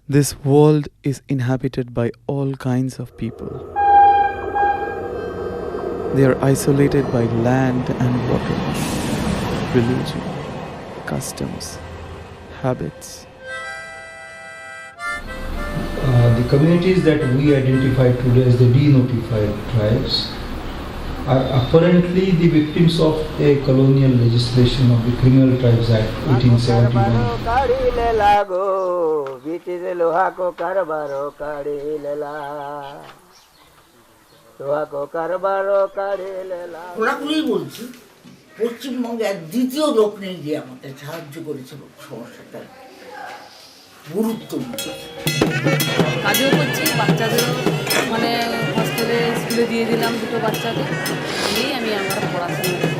This world is inhabited by all kinds of people. They are isolated by land and water, religion, customs, habits. The communities that we identify today as the denotified tribes are apparently the victims of a colonial legislation of the Criminal Tribes Act 1871. পশ্চিমবঙ্গে আর দ্বিতীয় লোক নেই যে আমাদের সাহায্য করেছে সমস্যাটার গুরুত্ব বুঝেছে। কাজও করছি, বাচ্চাদেরও মানে হস্টেলে স্কুলে দিয়ে দিলাম দুটো বাচ্চাকে, দিয়েই আমি আমার পড়াশোনা করি।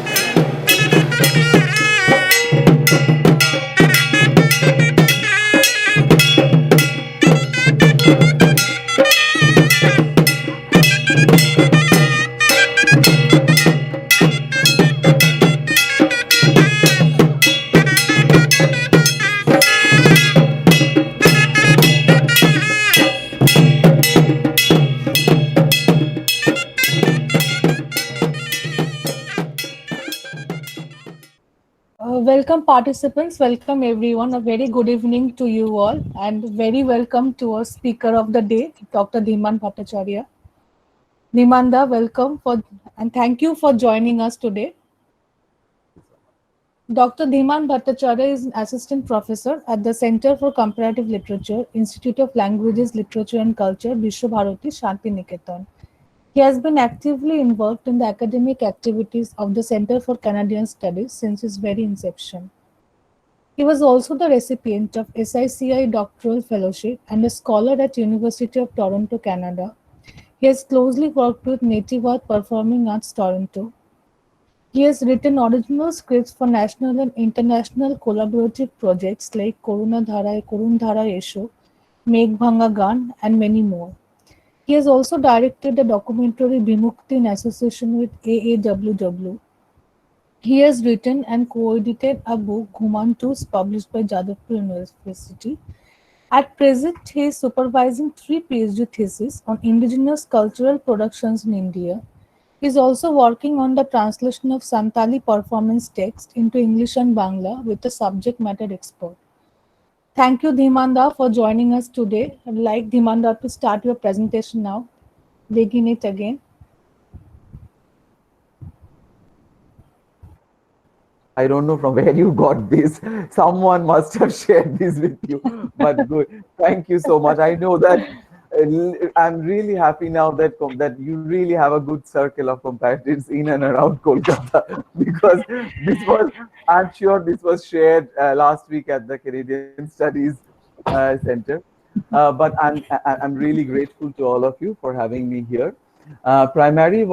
Welcome participants, welcome everyone. A very good evening to you all and very welcome to our speaker of the day, Dr. Dhiman Bhattacharya. Dhimanda, welcome and thank you for joining us today. Dr. Dhiman Bhattacharya is an assistant professor at the Center for Comparative Literature, Institute of Languages, Literature and Culture, Vishwabharati, Shantiniketan. He has been actively involved in the academic activities of the Center for Canadian Studies since its very inception. He was also the recipient of SICI Doctoral Fellowship and a scholar at University of Toronto, Canada. He has closely worked with Native Art Performing Arts Toronto. He has written original scripts for national and international collaborative projects like Koruna Dhara Esho, Megh Bhanga Gan, and many more. He has also directed the documentary Bimukti in association with AAWW. He has written and co-edited a book, Ghumantus, published by Jadavpur University. At present, he is supervising 3 PhD theses on indigenous cultural productions in India. He is also working on the translation of Santali performance text into English and Bangla with a subject matter expert. Thank you, Dhimanda, for joining us today. I'd like Dhimanda to start your presentation now. Begin it again. I don't know from where you got this. Someone must have shared this with you. But good. Thank you so much. I know that I'm really happy now that you really have a good circle of comparatives in and around Kolkata because I'm sure this was shared last week at the Canadian Studies Center. But I'm really grateful to all of you for having me here. Primarily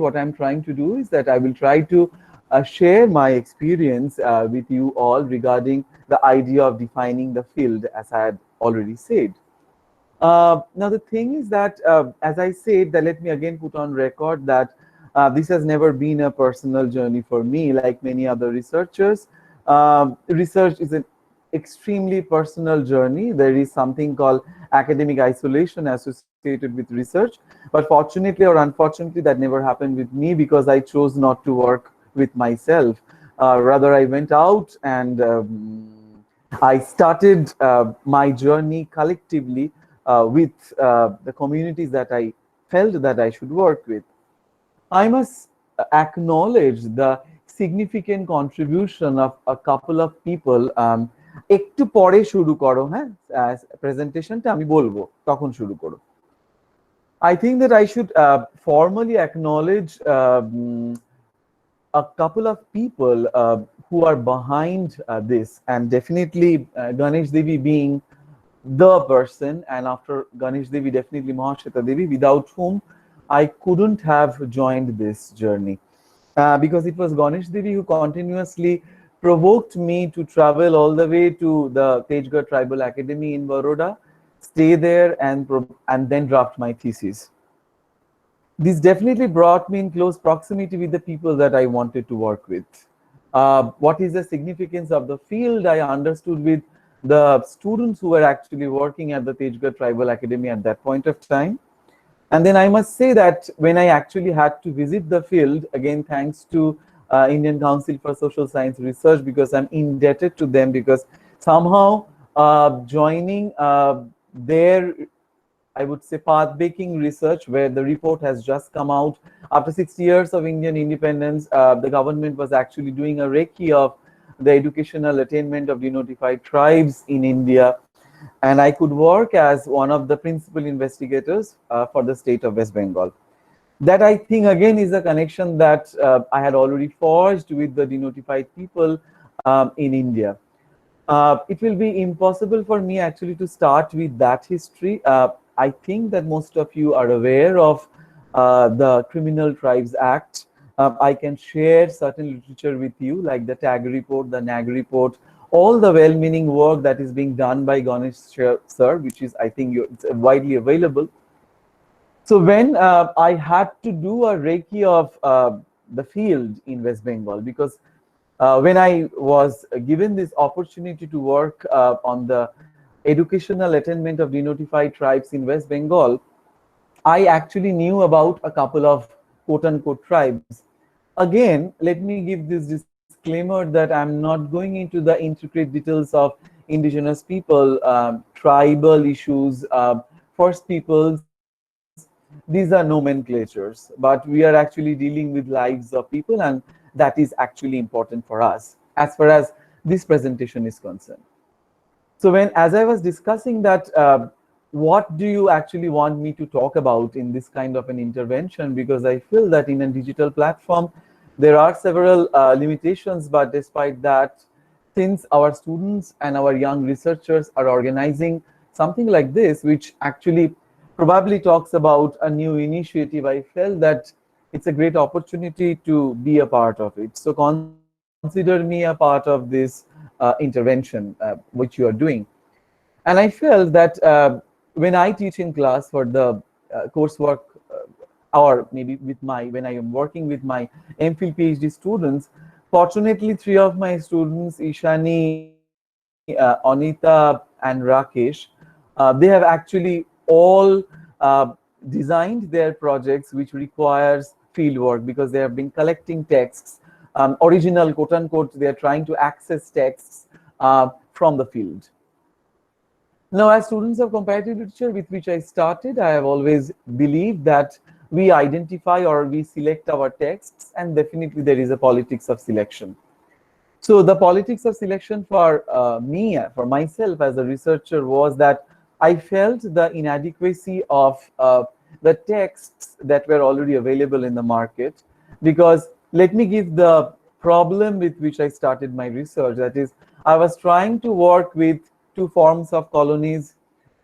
what I'm trying to do is that I will try to share my experience with you all regarding the idea of defining the field, as I had already said. Now, the thing is that, as I said, that let me again put on record that this has never been a personal journey for me, like many other researchers. Research is an extremely personal journey. There is something called academic isolation associated with research, but fortunately or unfortunately, that never happened with me because I chose not to work with myself. Rather, I went out and I started my journey collectively with the communities that I felt that I should work with. I must acknowledge the significant contribution of a couple of people. একটু পরে শুরু করো, হ্যাঁ, প্রেজেন্টেশনটা আমি বলবো তখন শুরু করো. I think that I should formally acknowledge a couple of people who are behind this, and definitely Ganesh Devi being the person, and after Ganesh Devi, definitely Mahashweta Devi, without whom I couldn't have joined this journey. Because it was Ganesh Devi who continuously provoked me to travel all the way to the Tejgarh Tribal Academy in Baroda, stay there, and then draft my thesis. This definitely brought me in close proximity with the people that I wanted to work with. What is the significance of the field? I understood with the students who were actually working at the Tejgarh Tribal Academy at that point of time. And then I must say that when I actually had to visit the field, again, thanks to Indian Council for Social Science Research, because I'm indebted to them, because somehow joining their, I would say, path-breaking research, where the report has just come out after 60 years of Indian independence, the government was actually doing a recce of the educational attainment of denotified tribes in India. And I could work as one of the principal investigators for the state of West Bengal. That, I think, again, is a connection that I had already forged with the denotified people in India. It will be impossible for me actually to start with that history. I think that most of you are aware of the Criminal Tribes Act. I can share certain literature with you, like the TAG report, the NAG report, all the well-meaning work that is being done by Ganesh sir, which is, I think, it's widely available. So when I had to do a recce of the field in West Bengal, because when I was given this opportunity to work on the educational attainment of denotified tribes in West Bengal, I actually knew about a couple of quote-unquote tribes. Again, let me give this disclaimer that I'm not going into the intricate details of indigenous people, tribal issues, First Peoples. These are nomenclatures, but we are actually dealing with lives of people, and that is actually important for us as far as this presentation is concerned. So as I was discussing that, what do you actually want me to talk about in this kind of an intervention? Because I feel that in a digital platform, there are several limitations, but despite that, since our students and our young researchers are organizing something like this, which actually probably talks about a new initiative, I felt that it's a great opportunity to be a part of it. So consider me a part of this intervention which you are doing. And I felt that when I teach in class for the coursework, or maybe when I am working with my MPhil PhD students, fortunately 3 of my students, Ishani, Anita and Rakesh, they have actually all designed their projects which requires field work, because they have been collecting texts, original quote unquote, they are trying to access texts from the field. Now, as students of comparative literature with which I started, I have always believed that we identify or we select our texts, and definitely there is a politics of selection. So the politics of selection for me, for myself as a researcher, was that I felt the inadequacy of the texts that were already available in the market. Because let me give the problem with which I started my research. That is, I was trying to work with 2 forms of colonies,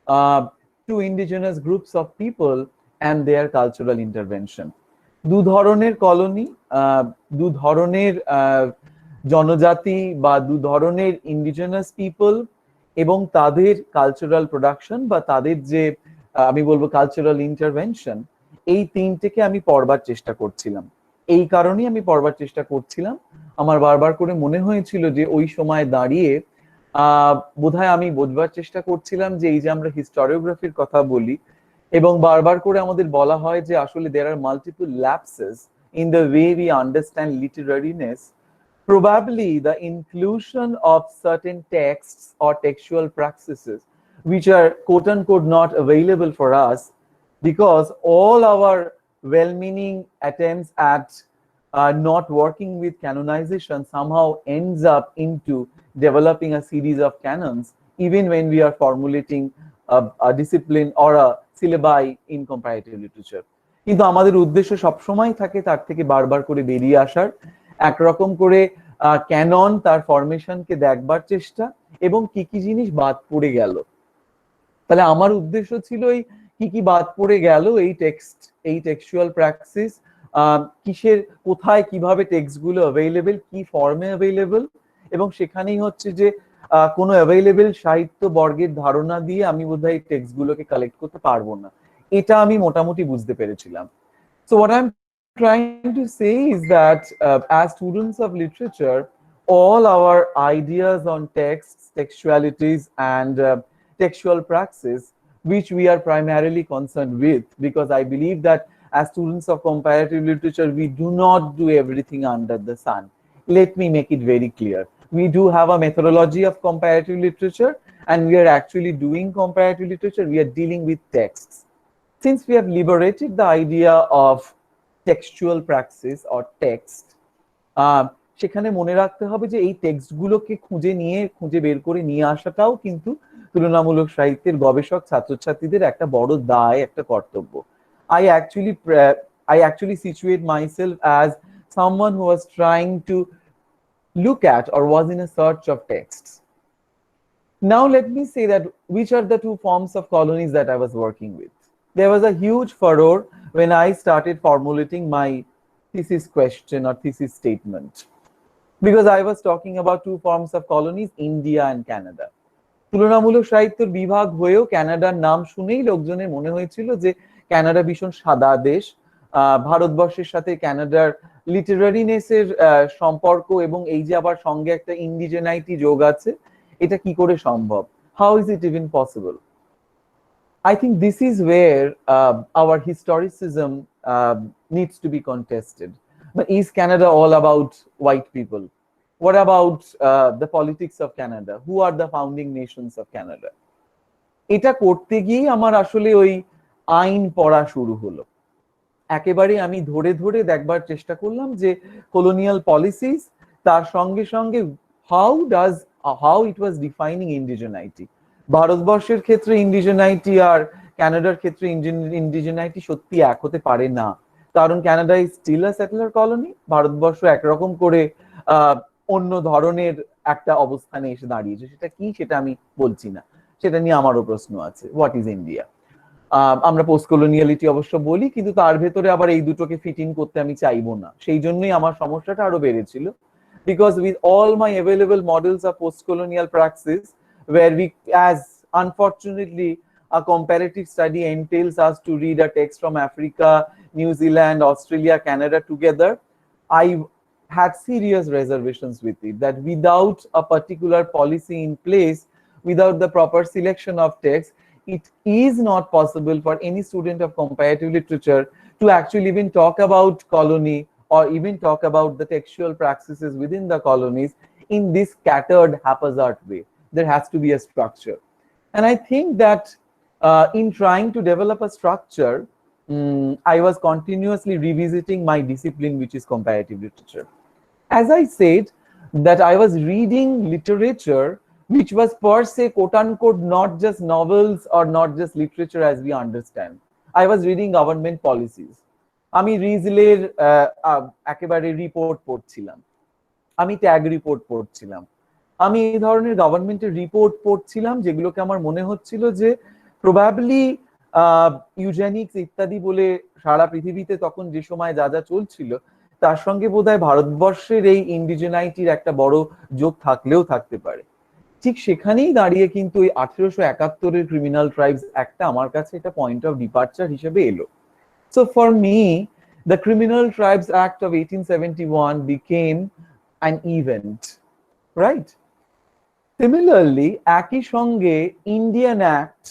2 indigenous groups of people and their cultural intervention. 2 ধরনের colony, 2 ধরনের জনজাতি বা 2 ধরনের indigenous people এবং তাদের cultural production বা তাদের যে আমি বলবো কালচারাল ইন্টারভেনশন, এই 3টেকে আমি পড়বার চেষ্টা করছিলাম। এই কারণেই আমি পড়বার চেষ্টা করছিলাম। আমার বারবার করে মনে হয়েছিল যে ওই সময় দাঁড়িয়ে বোধহয় আমি বোঝবার চেষ্টা করছিলাম যে এই যে আমরা হিস্টোরিওগ্রাফির কথা বলি এবং বারবার করে আমাদের বলা হয় যে আসলে there are multiple lapses in the way we understand literariness. Probably the inclusion of certain texts or textual practices which are quote unquote not available for us, because all our well-meaning attempts at not working with canonization somehow ends up into developing a series of canons, even when we are formulating a discipline or a syllabi in comparative literature. কিন্তু আমাদের উদ্দেশ্য সবসময় থাকে তার থেকে বারবার করে বেরিয়ে আসার, একরকম করে ক্যানন তার ফরমেশনকে দেখবার চেষ্টা এবং কি কি জিনিস বাদ পড়ে গেল। তাহলে আমার উদ্দেশ্য ছিল এই কি কি বাদ পড়ে গেল, এই টেক্সচুয়াল প্র্যাকটিস, কিসের কোথায় কিভাবে টেক্সটগুলো অ্যাভেলেবল, কি ফর্মে অ্যাভেলেবল, এবং সেখানেই হচ্ছে যে কোনো অ্যাভেলেবল সাহিত্য বর্গের ধারণা দিয়ে আমি বোধহয় এই টেক্সটগুলোকে কালেক্ট করতে পারবো না, এটা আমি মোটামুটি বুঝতে পেরেছিলাম। So what I'm trying to say is that as students of literature, all our ideas on texts, textualities, and textual praxis, which we are primarily concerned with, because I believe that as students of comparative literature, we do not do everything under the sun. Let me make it very clear. We do have a methodology of comparative literature, and we are actually doing comparative literature. We are dealing with texts. Since we have liberated the idea of textual praxis or text, সেখানে মনে রাখতে হবে যে এই টেক্সটগুলোকে খুঁজে বের করে নিয়ে আসাটাও কিন্তু তুলনামূলক সাহিত্যের গবেষক ছাত্রছাত্রীদের একটা বড় দায়, একটা কর্তব্য। I actually situate myself as someone who was trying to look at or was in a search of texts. Now let me say that which are the two forms of colonies that I was working with. There was a huge furore when I started formulating my thesis question or thesis statement, because I was talking about two forms of colonies, India and Canada. তুলনামূলক সাহিত্যের বিভাগ হয়েও কানাডার নাম শুনেই লোকজনের মনে হয়েছিল যে কানাডা ভীষণ সাদা দেশ, ভারতবর্ষের সাথে কানাডার লিটারারিনেসের সম্পর্ক এবং এই যে আবার সঙ্গে একটা ইন্ডিজেনাইটি যোগ আছে, এটা কি করে সম্ভব? How is it even possible? I think this is where our historicism needs to be contested. But is Canada all about white people? What about the politics of Canada? Who are the founding nations of Canada? এটা করতে গিয়ে আমার আসলে ওই আইন পড়া শুরু হলো। একেবারে আমি ধরে ধরে দেখবার চেষ্টা করলাম যে colonial policies, তার সঙ্গে সঙ্গে how it was defining indigeneity. ভারতবর্ষের ক্ষেত্রে ইন্ডিজেনাইটি আর কানাডার ক্ষেত্রে ইন্ডিজেনাইটি সত্যি এক হতে পারে না, কারণ Canada is still a settler colony, Bharatvarsha একরকম করে অন্য ধরনের একটা অবস্থানে এসে দাঁড়িয়েছে। সেটা কি সেটা আমি বলছি না, সেটা নিয়ে আমারও প্রশ্ন আছে। What is India? আমরা পোস্ট কলোনিয়ালিটি অবশ্য বলি, কিন্তু তার ভেতরে আবার এই দুটোকে ফিট ইন করতে আমি চাইবো না। সেই জন্যই আমার সমস্যাটা আরো বেড়েছিল, because with all my available models of post-colonial praxis, where we, as unfortunately, a comparative study entails us to read a text from Africa, New Zealand, Australia, Canada together, I had serious reservations with it, that without a particular policy in place, without the proper selection of text, it is not possible for any student of comparative literature to actually even talk about colony or even talk about the textual praxis within the colonies in this scattered, haphazard way. There has to be a structure. And I think that in trying to develop a structure, I was continuously revisiting my discipline, which is comparative literature. As I said, that I was reading literature which was per se, quote unquote, not just novels or not just literature as we understand. I was reading government policies. আমি রিজলের একেবারে report পড়ছিলাম, আমি tag report পড়ছিলাম, আমি এই ধরনের গভর্নমেন্টের report পড়ছিলাম যেগুলোকে আমার মনে হচ্ছিল যে প্রবাবলি ইউজেনিক্স ইত্যাদি বলে সারা পৃথিবীতে তখন যে সময় যা যা চলছিল তার সঙ্গে বোধহয় ভারতবর্ষের এই ইন্ডিজেনাইটির একটা বড় যোগ থাকলেও থাকতে পারে। ঠিক সেখানেই দাঁড়িয়ে কিন্তু এই 1871 ক্রিমিনাল ট্রাইবস একটা আমার কাছে এটা পয়েন্ট অফ ডিপার্চার হিসেবে এলো। So for me, the Criminal Tribes Act of 1871 became an event, right? Similarly, একই সঙ্গে Indian Act,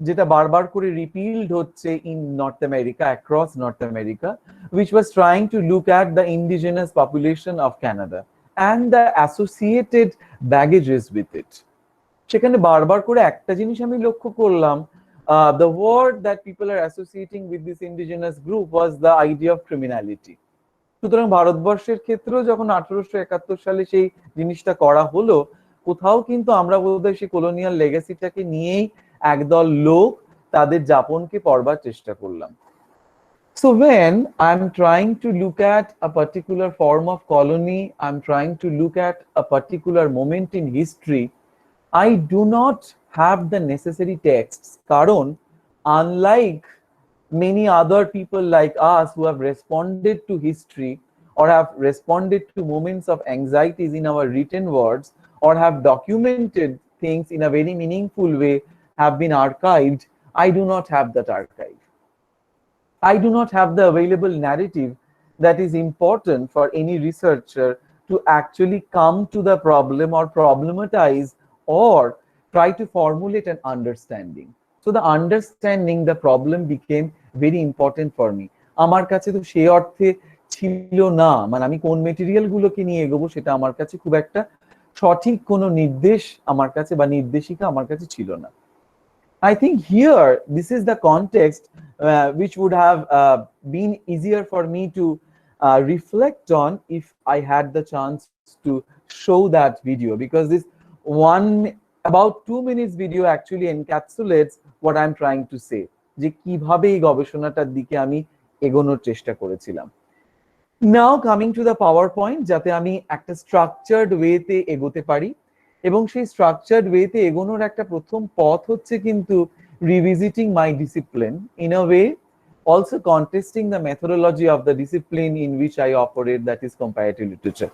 যেটা বারবার করে রিপিলড হচ্ছে in North America, across North America, which was trying to look at the indigenous population of Canada and the associated baggages with it. সেখানে বারবার করে একটা জিনিস আমি লক্ষ্য করলাম, the word that people are associating with this indigenous group was the idea of criminality. সুতরাং ভারতবর্ষের ক্ষেত্রেও যখন 1871 সালে সেই জিনিসটা করা হলো, কোথাও কিন্তু আমরা বোধহয় সেই কলোনিয়াল লেগাসিটাকে নিয়েই একদল লোক তাদের যাপনকে পড়বার চেষ্টা করলাম। So when I'm trying to look at a particular form of colony, I'm trying to look at a particular moment in history, I do not have the necessary texts, karon unlike many other people like us who have responded to history or have responded to moments of anxieties in our written words or have documented things in a very meaningful way, have been archived, I do not have that archive. I do not have the available narrative that is important for any researcher to to actually come to the problem or problematize or try to formulate an understanding. So the understanding the problem became very important for me. আমার কাছে তো সেই অর্থে ছিল না, মানে আমি কোন মেটেরিয়াল গুলোকে নিয়ে এগোবো সেটা আমার কাছে খুব একটা সঠিক কোনো নির্দেশ আমার কাছে বা নির্দেশিকা আমার কাছে ছিল না। I think here this is the context which would have been easier for me to reflect on if I had the chance to show that video, because this one about 2 minutes video actually encapsulates what I'm trying to say, যে কিভাবে এই গবেষণাটার দিকে আমি এগোনোর চেষ্টা করেছিলাম। Now coming to the PowerPoint, যাতে আমি একটা structured way তে এগোতে পারি, এবং সেই structured way তে এগোনোর একটা প্রথম পথ হচ্ছে কিন্তু revisiting my discipline in a way, also contesting the methodology of the discipline in which I operate, that is comparative literature,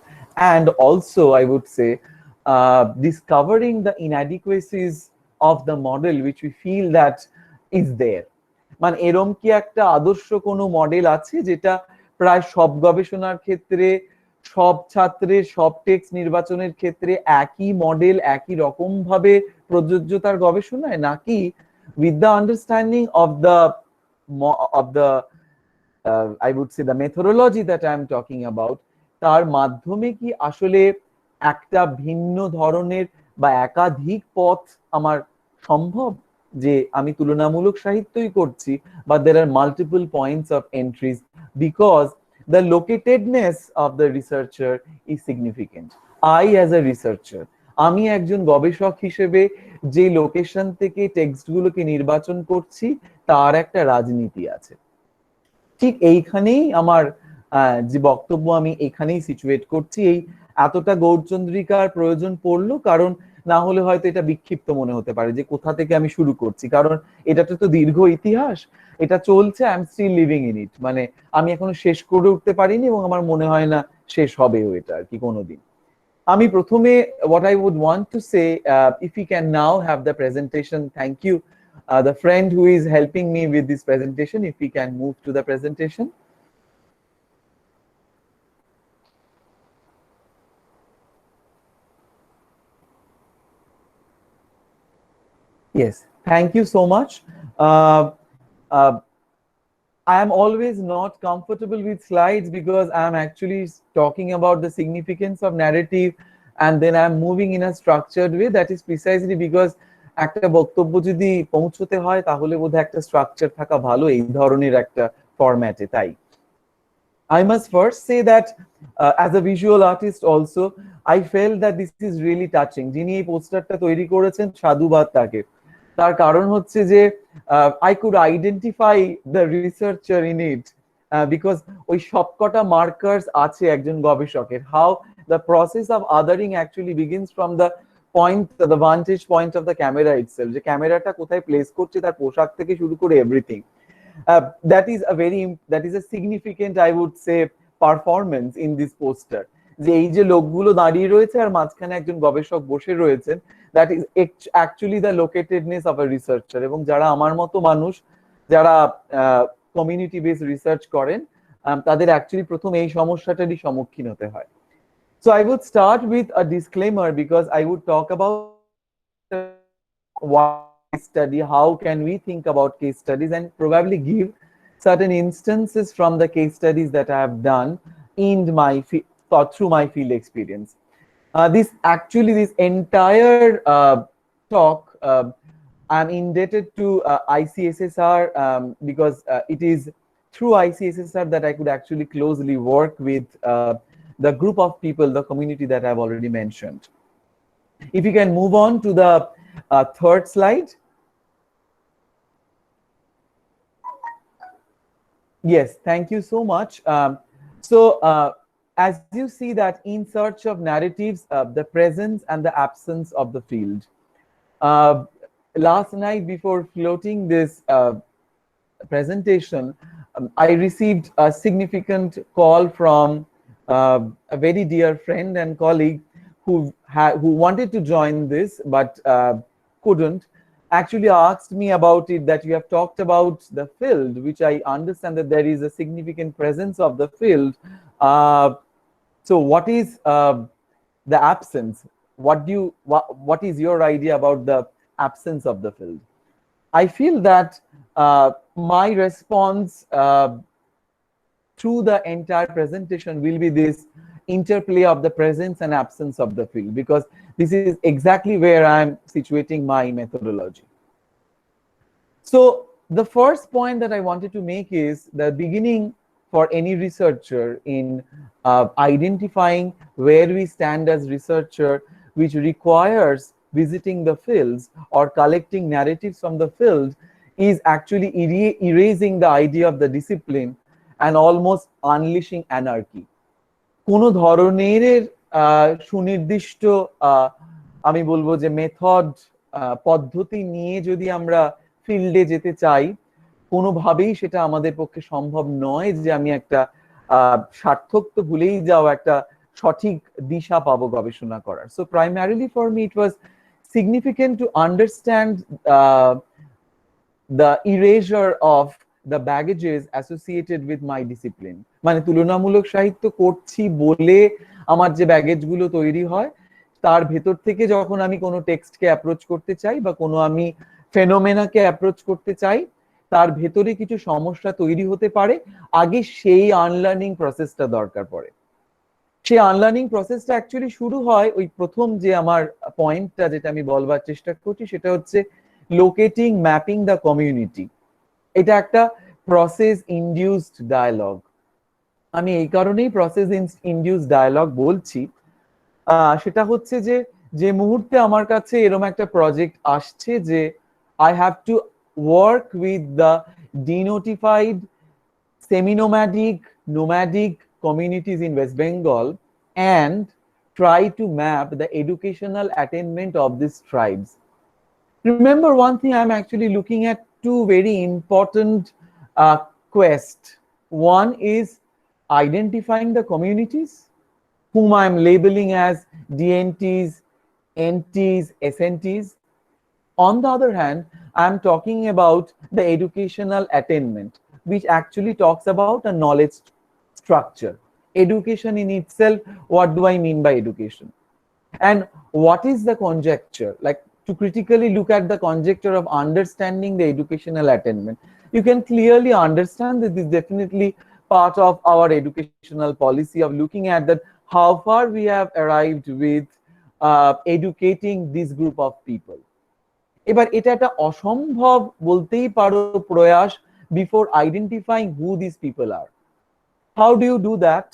and also I would say discovering the inadequacies of the model which we feel that is there. মানে এরম কি একটা আদর্শ কোনো model আছে যেটা প্রায় সব গবেষণার ক্ষেত্রে, সব ছাত্রের, সব টেক্সট নির্বাচনের ক্ষেত্রে একই মডেল একই রকম ভাবে প্রযোজ্য তার গবেষণায়, নাকি with the understanding of the I would say the methodology that I am talking about, তার মাধ্যমে কি আসলে একটা ভিন্ন ধরনের বা একাধিক পথ আমার সম্ভব, যে আমি তুলনামূলক সাহিত্যই করছি, but there are multiple points of entries because the locatedness of the researcher is significant. I as a researcher, আমি একজন গবেষক হিসেবে যে লোকেশন থেকে টেক্সটগুলোকে নির্বাচন করছি তার একটা রাজনীতি আছে। ঠিক এইখানেই আমার যে বক্তব্য আমি এখানেই সিচুয়েট করছি। এই এতটা গৌরচন্দ্রিকার প্রয়োজন পড়লো কারণ না হলে হয়তো এটা বিক্ষিপ্ত মনে হতে পারে যে কোথা থেকে আমি শুরু করছি, কারণ এটাতে তো দীর্ঘ ইতিহাস, এটা চলছে, I am still living in it, মানে আমি এখনো শেষ করে উঠতে পারিনি এবং আমার মনে হয় না শেষ হবেও এটা আর কি কোনোদিন। আমি প্রথমে what I would want to say, if we can now have the presentation, thank you, the friend who is helping me with this presentation, if we can move to the presentation. Yes, thank you so much. I am always not comfortable with slides because I am actually talking about the significance of narrative and then I am moving in a structured way. That is precisely because একটা বক্তব্য যদি পৌঁছতে হয় তাহলে বোধহয় একটা structure থাকা ভালো এই ধরনের একটা ফরম্যাটে। তাই I must first say that as a visual artist also, I felt that this is really touching. যিনি এই পোস্টারটা তৈরি করেছেন সাধুবাদ তাকে। তার কারণ হচ্ছে যে I could identify the researcher in it because ওই সবকটা মার্কার্স আছে একজন গবেষকের। How the process of othering actually begins from the point, the vantage point of the camera itself, যে ক্যামেরাটা কোথায় প্লেস করছে তার পোশাক থেকে শুরু করে everything. that is a significant, I would say, performance in this poster, যে এই যে লোকগুলো দাঁড়িয়ে রয়েছে আর মাঝখানে একজন গবেষক বসে রয়েছেন, that is actually the locatedness of a researcher, এবং যারা আমার মতো মানুষ যারা কমিউনিটি বেসড রিসার্চ করেন তাদের অ্যাকচুয়ালি প্রথম এই সমস্যাটারই সম্মুখীন হতে হয়। So I would start with a disclaimer because I would talk about what study, how can we think about case studies, and probably give certain instances from the case studies that I have done in my through my field experience. This entire talk I'm indebted to ICSSR because it is through ICSSR that I could actually closely work with the group of people, the community that I've already mentioned. If you can move on to the third slide. Yes, thank you so much. As you see that in search of narratives, the presence and the absence of the field. Last night before floating this presentation, I received a significant call from a very dear friend and colleague who wanted to join this but couldn't. Actually asked me about it, that you have talked about the field, which I understand that there is a significant presence of the field. So what is the absence? What is your idea about the absence of the field? I feel that my response through the entire presentation will be this interplay of the presence and absence of the field, because this is exactly where I'm situating my methodology. So the first point that I wanted to make is the beginning for any researcher in identifying where we stand as researcher, which requires visiting the fields or collecting narratives from the field, is actually erasing the idea of the discipline and almost unleashing anarchy. কোনো ধরনের সুনির্দিষ্ট আমি বলবো যে method পদ্ধতি নিয়ে যদি আমরা ফিল্ডে যেতে চাই, কোনোভাবেই সেটা আমাদের পক্ষে সম্ভব নয় যে আমি একটা সার্থক তো ভুলেই যাও একটা সঠিক দিশা পাবো গবেষণা করার। So primarily for me it was significant to understand the erasure of the baggages associated with my discipline. মানে তুলনামূলক সাহিত্য করছি বলে আমার যে ব্যাগেজ গুলো তৈরি হয়, তার ভেতর থেকে যখন আমি কোনো টেক্সটকে অ্যাপ্রোচ করতে চাই বা কোনো আমি ফেনোমেনাকে অ্যাপ্রোচ করতে চাই, তার ভেতরে কিছু সমস্যা তৈরি হতে পারে, আগে সেই আনলার্নিং প্রসেসটা দরকার পড়ে। সেই আনলার্নিং প্রসেসটা অ্যাকচুয়ালি শুরু হয় ওই প্রথম যে আমার পয়েন্টটা যেটা আমি বলবার চেষ্টা করছি, সেটা হচ্ছে লোকেটিং ম্যাপিং দ্য কমিউনিটি। এটা একটা প্রসেস ইনডিউসড ডায়ালগ। আমি এই কারণেই প্রসেস ইনডিউসড ডায়ালগ বলছি, সেটা হচ্ছে যে যে মুহূর্তে আমার কাছে এরকম একটা প্রজেক্ট আসছে যে I have to work with the denotified semi nomadic, nomadic communities in West Bengal and try to map the educational attainment of these tribes. Remember one thing, I'm actually looking at two very important quests. One is identifying the communities whom I'm labeling as DNTs, NTs, SNTs. On the other hand, I'm talking about the educational attainment, which actually talks about a knowledge structure. Education in itself, what do I mean by education? And what is the conjecture? Like, to critically look at the conjecture of understanding the educational attainment, you can clearly understand that this is definitely part of our educational policy of looking at that how far we have arrived with educating this group of people. এবার এটা একটা অসম্ভব বলতেই পারো প্রয়াস before identifying who these people are. How do you do that?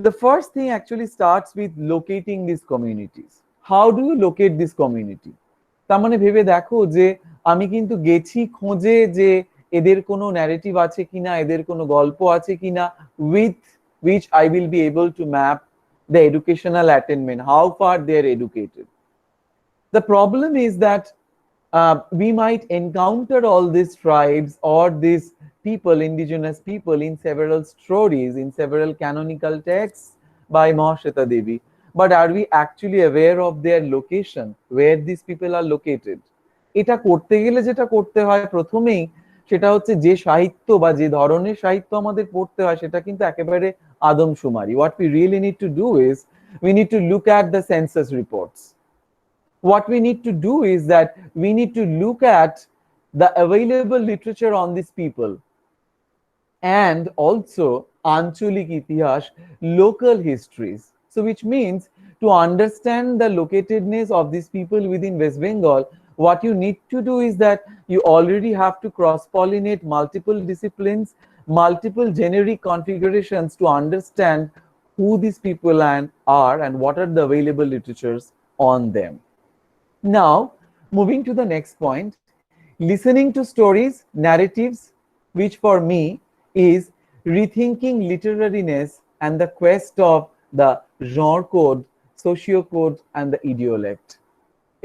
The first thing actually starts with locating these communities. How do you locate this community? তার মানে ভেবে দেখো যে আমি কিন্তু গেছি খোঁজে যে এদের কোনো ন্যারেটিভ আছে কিনা, এদের কোনো গল্প আছে কিনা, with which I will be able to map the educational attainment, how far they are educated. The problem is that we might encounter all these tribes or these people, indigenous people, in several stories, in several canonical texts by Mahashweta Devi. But are we actually aware of their location, where these people are located? এটা করতে গেলে যেটা করতে হয় প্রথমেই, সেটা হচ্ছে যে সাহিত্য বা যে ধরনের সাহিত্য আমাদের পড়তে হয় সেটা কিন্তু একেবারে আদমশুমারি। What we really need to do is we need to look at the census reports. What we need to do is that we need to look at the available literature on these people, and also Ancholik Itihas, local histories. So which means to understand the locatedness of these people within West Bengal, what you need to do is that you already have to cross-pollinate multiple disciplines, multiple generic configurations to understand who these people are and what are the available literatures on them. Now, moving to the next point, listening to stories, narratives, which for me is rethinking literariness and the quest of the genre code, socio code, and the idiolect.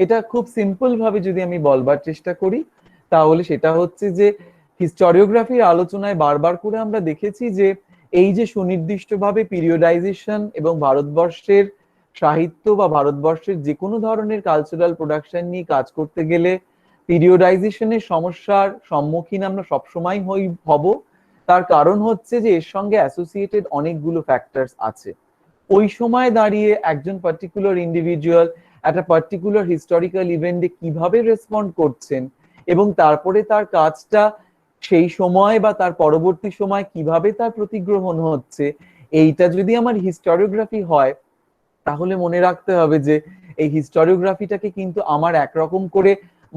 এটা খুব simple ভাবে যদি আমি বলবার চেষ্টা করি, তাহলে সেটা হচ্ছে যে হিস্টোরিওগ্রাফির আলোচনায় বারবার করে আমরা দেখেছি যে এই যে সুনির্দিষ্টভাবে পিরিয়ডাইজেশন এবং ভারতবর্ষের সাহিত্য বা ভারতবর্ষের যে কোনো ধরনের কালচারাল প্রোডাকশন নিয়ে কাজ করতে গেলে পিরিয়ডাইজেশনের সমস্যার সম্মুখীন আমরা সবসময় হব। তার কারণ হচ্ছে যে এর সঙ্গে অ্যাসোসিয়েটেড অনেকগুলো ফ্যাক্টরস আছে। ওই সময় দাঁড়িয়ে একজন পার্টিকুলার ইন্ডিভিজুয়াল একটা পার্টিকুলার হিস্টোরিক্যাল ইভেন্টে কিভাবে রেসপন্ড করছেন এবং তারপরে তার কাজটা সেই সময় বা তার পরবর্তী সময় কিভাবে তার প্রতিগ্রহণ হচ্ছে, এইটা যদি আমার হিস্টোরিওগ্রাফি হয়, তাহলে মনে রাখতে হবে যে এই হিস্টোরিওগ্রাফিটাকে কিন্তু আমার একরকম করে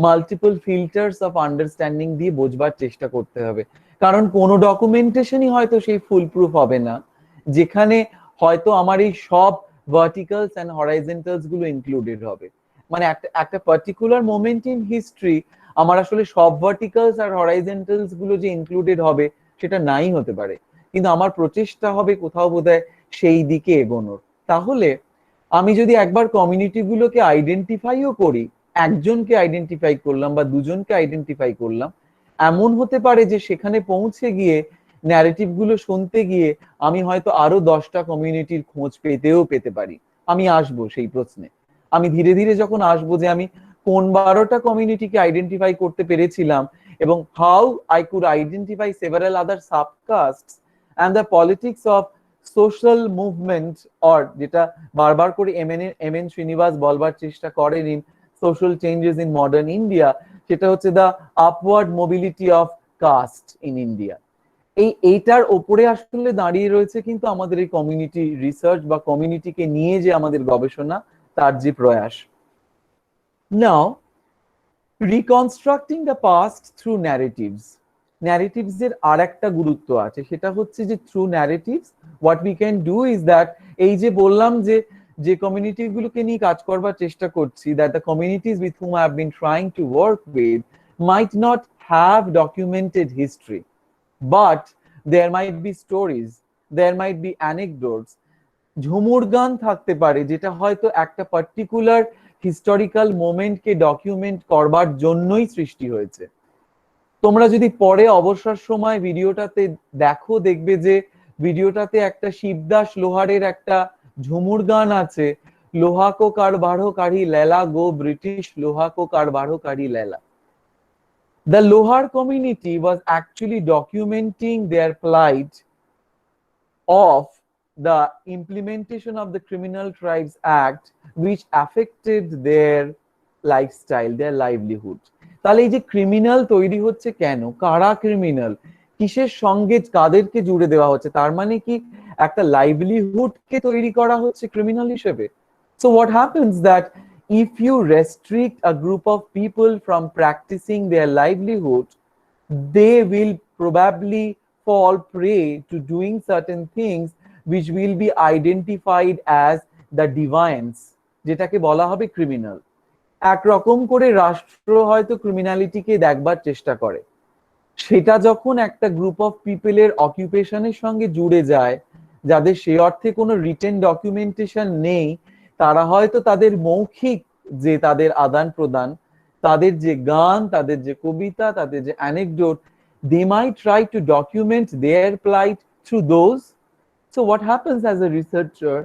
মাল্টিপল ফিল্টার্স অফ আন্ডারস্ট্যান্ডিং দিয়ে বোঝবার চেষ্টা করতে হবে। কারণ কোনো ডকুমেন্টেশনই হয়তো সেই ফুল প্রুফ হবে না যেখানে হয়তো আমার এই সব ভার্টিক্যালস অ্যান্ড হরাইজন্টালস গুলো ইনক্লুডেড হবে। মানে একটা পার্টিকুলার মোমেন্ট ইন হিস্ট্রি আমার আসলে সব ভার্টিক্যালস আর হরাইজন্টালস গুলো যে ইনক্লুডেড হবে সেটা নাই হতে পারে, কিন্তু আমার প্রচেষ্টা হবে কোথাও বোধহয় সেই দিকে এগোনোর। তাহলে আমি যদি একবার কমিউনিটি গুলোকে আইডেন্টিফাইও করি, একজনকে আইডেন্টিফাই করলাম বা দুজনকে আইডেন্টিফাই করলাম, এমন হতে পারে যে সেখানে পৌঁছে গিয়ে ন্যারেটিভ গুলো শুনতে গিয়ে আমি হয়তো আরো 10টা কমিউনিটির খোঁজ পেতে পারি। আমি আসবো সেই প্রশ্নে, আমি ধীরে ধীরে যখন আসবো যে আমি কোন 12টা কমিউনিটিকে আইডেন্টিফাই করতে পেরেছিলাম এবং how I could identify several other subcastes and the politics of social movement, or যেটা বারবার করে এম এন শ্রীনিবাস বলবার চেষ্টা করেন in social changes in modern India, সেটা হচ্ছে the upward mobility of caste in India. এইটার ওপরে আসলে দাঁড়িয়ে রয়েছে কিন্তু আমাদের এই কমিউনিটি রিসার্চ বা কমিউনিটিকে নিয়ে যে আমাদের গবেষণা, তার যে প্রয়াস। Now reconstructing the past through narratives. Narratives এর আর একটা গুরুত্ব আছে, সেটা হচ্ছে যে through narratives what we can do is that, এই যে বললাম যে কমিউনিটি গুলোকে নিয়ে কাজ করবার চেষ্টা করছি, that the communities with hmm I have been trying to work with might not have documented history, but there might be stories, there might be anecdotes, ঝুমুর গান থাকতে পারে যেটা হয়তো একটা পার্টিকুলার হিস্টোরিক্যাল মোমেন্টকে ডকুমেন্ট করবার জন্যই সৃষ্টি হয়েছে। তোমরা যদি পরে অবসর সময় ভিডিওটাতে দেখো, দেখবে যে ভিডিওটাতে একটা শিবদাস লোহারের একটা ঝুমুর গান আছে, লোহা কো কারবারো কাঢ়ি লেলা গো ব্রিটিশ লোহা কো কারবারো কাঢ়ি লেলা। The Lohar community was actually documenting their plight of the implementation of the Criminal Tribes Act, which affected their lifestyle, their livelihood. তাহলে এই যে ক্রিমিনাল তৈরি হচ্ছে কেন, কারা ক্রিমিনাল, কিসের সঙ্গে কাদেরকে জুড়ে দেওয়া হচ্ছে, তার মানে কি একটা লাইভলিহুডকে তৈরি করা হচ্ছে ক্রিমিনাল হিসেবে। So what happens that if you restrict a group of people from practicing their livelihood, they will probably fall prey to doing certain things which will be identified as the deviance, যেটাকে বলা হবে criminal. একরকম করে রাষ্ট্র হয়তো ক্রিমিনালিটিকে দেখবার চেষ্টা করে, সেটা যখন একটা গ্রুপ অফ পিপলের অকুপেশনের সঙ্গে জুড়ে যায়, যাদের সে অর্থে কোনো রিটেন ডকুমেন্টেশন নেই, তারা হয়তো তাদের মৌখিক যে তাদের আদান প্রদান, তাদের যে গান, তাদের যে কবিতা, তাদের যে anecdote, they might try to document their plight through those. So what happens as a researcher,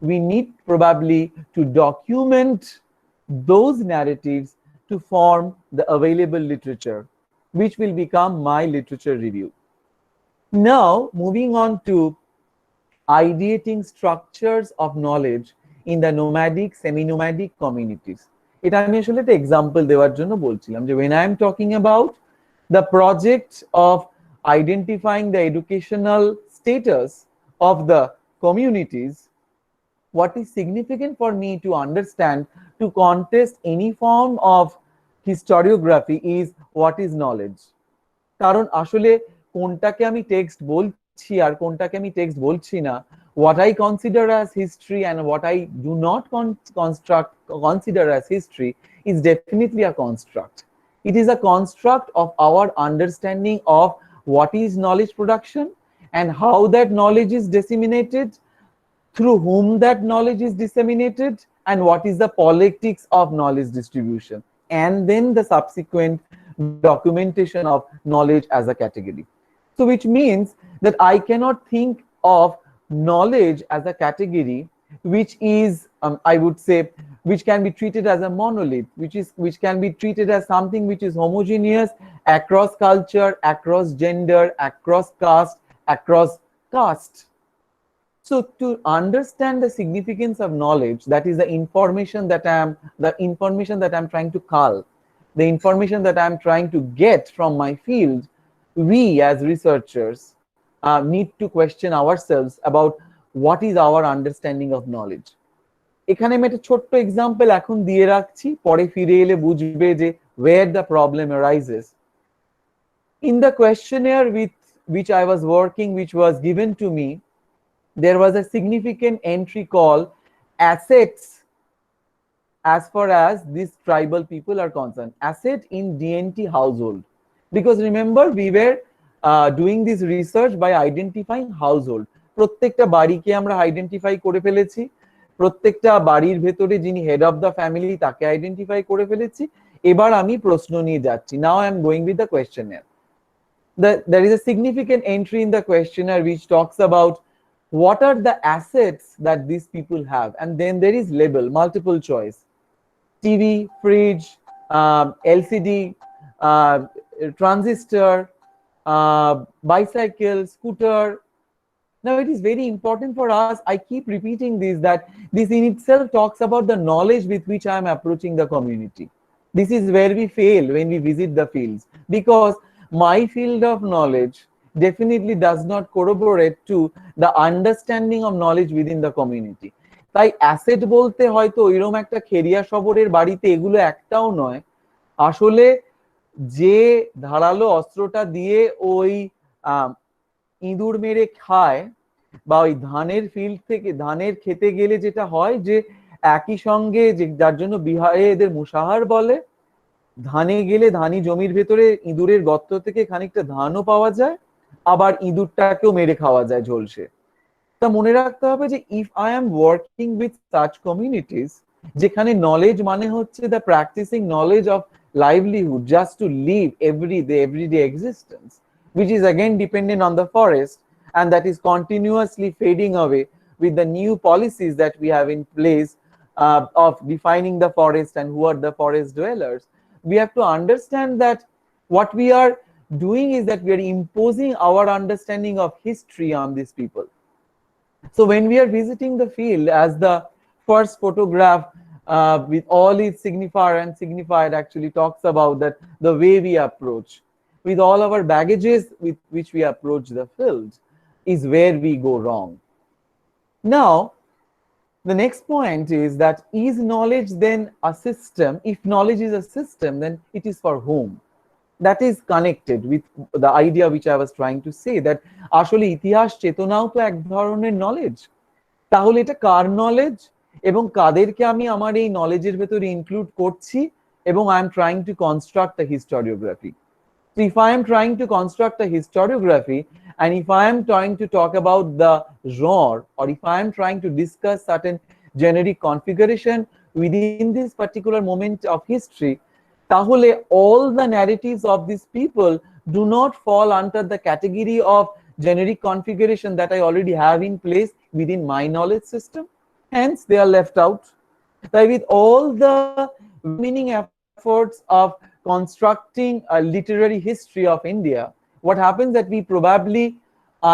we need probably to document those narratives to form the available literature, which will become my literature review. Now moving on to ideating structures of knowledge in the nomadic, semi-nomadic communities. এটা আমি আসলে একটা example দেওয়ার জন্য বলছিলাম যে when I am talking about the project of identifying the educational status of the communities, what is significant for me to understand to contest any form of historiography is what is knowledge. কারণ আসলে কোনটাকে আমি text বলছি আর কোনটাকে আমি text বলছি না, what I consider as history and what I do not consider as history is definitely a construct. It is a construct of our understanding of what is knowledge production and how that knowledge is disseminated, through whom that knowledge is disseminated, and what is the politics of knowledge distribution, and then the subsequent documentation of knowledge as a category. So which means that I cannot think of knowledge as a category which is I would say which can be treated as a monolith, which can be treated as something which is homogeneous across culture, across gender, across caste. So to understand the significance of knowledge, that is the information that I'm trying to cull, the information that I'm trying to get from my field, we as researchers need to question ourselves about what is our understanding of knowledge. এখানে আমি একটা ছোট্ট example এখন দিয়ে রাখছি, পরে ফিরে এলে বুঝবে যে where the problem arises. In the questionnaire with which I was working, which was given to me, there was a significant entry called assets as far as these tribal people are concerned, asset in DNT household. Because remember, we were doing this research by identifying household. প্রত্যেকটা বাড়িকে আমরা identify করে ফেলেছি, প্রত্যেকটা বাড়ির ভেতরে যিনি head of the family তাকে আইডেন্টিফাই করে ফেলেছি। এবার আমি প্রশ্ন নিয়ে যাচ্ছি। Now I am going with the questionnaire. There is a significant entry in the questionnaire which talks about what are the assets that these people have, and then there is label, multiple choice: TV, fridge, LCD, transistor, bicycle, scooter. Now it is very important for us, I keep repeating this, that this in itself talks about the knowledge with which I am approaching the community. This is where we fail when we visit the fields, because my field of knowledge definitely does not corroborate to the understanding of knowledge within the community. তাই asset বলতে হয়তো এরকম একটা খেরিয়া শবরের বাড়িতে এগুলো একটাও নয়, আসলে যে ধারালো অস্ত্রটা দিয়ে ওই ইঁদুর মেরে খায় বা ওই ধানের ফিল্ড থেকে ধানের খেতে গেলে যেটা হয় যে একই সঙ্গে যার জন্য বিহারে এদের মুসাহার বলে, ধানে গেলে ধানি জমির ভেতরে ইঁদুরের গর্ত থেকে খানিকটা ধানও পাওয়া যায়, আবার ইঁদুরটাকেও মেরে খাওয়া যায় ঝলসে। তা মনে রাখতে হবে যে if I am working with such communities, যেখানে নলেজ মানে হচ্ছে the practicing knowledge of livelihood, just to live everyday existence, which is again dependent on the forest, and that is continuously fading away with the new policies that we have in place of defining the forest and who are the forest dwellers. We have to understand that what we are doing is that we are imposing our understanding of history on these people. So when we are visiting the field, as the first photograph with all its signifier and signified actually talks about, that the way we approach with all our baggages with which we approach the field is where we go wrong. Now, the next point is that is knowledge then a system? If knowledge is a system, then it is for whom? That is connected with the idea which I was trying to say, that আসলে ইতিহাস চেতনাও তো এক ধরনের knowledge. তাহলে এটা কার knowledge এবং কাদেরকে আমি আমার এই নলেজের ভেতরে ইনক্লুড করছি, এবং I am trying to construct a historiography. So if I am trying to construct a historiography, and if I am trying to talk about the genre, or if I am trying to discuss certain generic configuration within this particular moment of history, tahole all the narratives of these people do not fall under the category of generic configuration that I already have in place within my knowledge system. Hence, they are left out. So with all the meaning efforts of constructing a literary history of India, what happens that we probably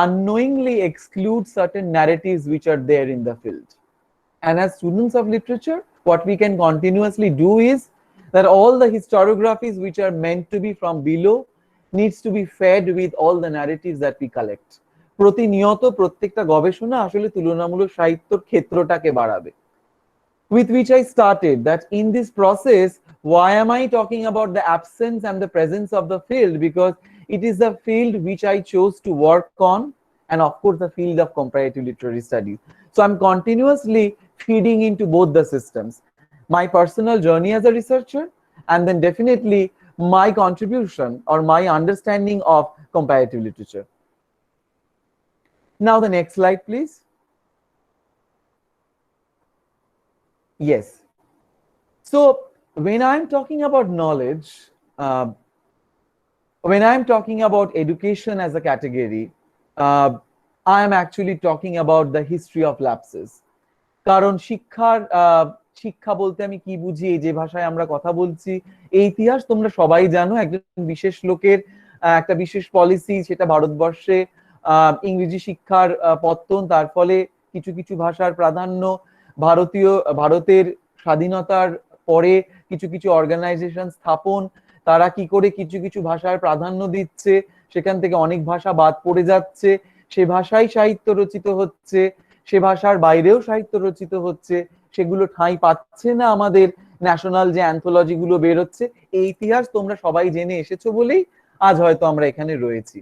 unknowingly exclude certain narratives which are there in the field. And as students of literature, what we can continuously do is that all the historiographies which are meant to be from below needs to be fed with all the narratives that we collect. প্রতিনিয়ত প্রত্যেকটা গবেষণা আসলে তুলনামূলক সাহিত্যর ক্ষেত্রটাকে বাড়াবে। With which I started that in this process, why am I talking about the absence and the presence of the field? Because it is the field which I chose to work on, and of course the field of comparative literary studies. So I'm continuously feeding into both the systems, my personal journey as a researcher, and then definitely my contribution or my understanding of comparative literature. Now the next slide, please. Yes. So when I'm talking about knowledge, when I'm talking about education as a category, I am actually talking about the history of lapses. কারণ শিক্ষা বলতে আমি কি বুঝি, এই যে ভাষায় আমরা কথা বলছি, এই ইতিহাস তোমরা সবাই জানো, একজন বিশেষ লোকের একটা বিশেষ পলিসি, সেটা ভারতবর্ষে ইংরেজি শিক্ষার পত্তন, তার ফলে কিছু কিছু ভাষার প্রাধান্য, ভারতের স্বাধীনতার পরে কিছু কিছু অর্গানাইজেশন স্থাপন, তারা কি করে কিছু কিছু ভাষার প্রাধান্য দিচ্ছে, সেখান থেকে অনেক ভাষা বাদ পড়ে যাচ্ছে, সে ভাষায় সাহিত্য রচিত হচ্ছে, সে ভাষার বাইরেও সাহিত্য রচিত হচ্ছে, সেগুলো ঠাঁই পাচ্ছে না আমাদের ন্যাশনাল যে অ্যান্থোলজি গুলো বেরোচ্ছে। এই ইতিহাস তোমরা সবাই জেনে এসেছো বলেই আজ হয়তো আমরা এখানে রয়েছি।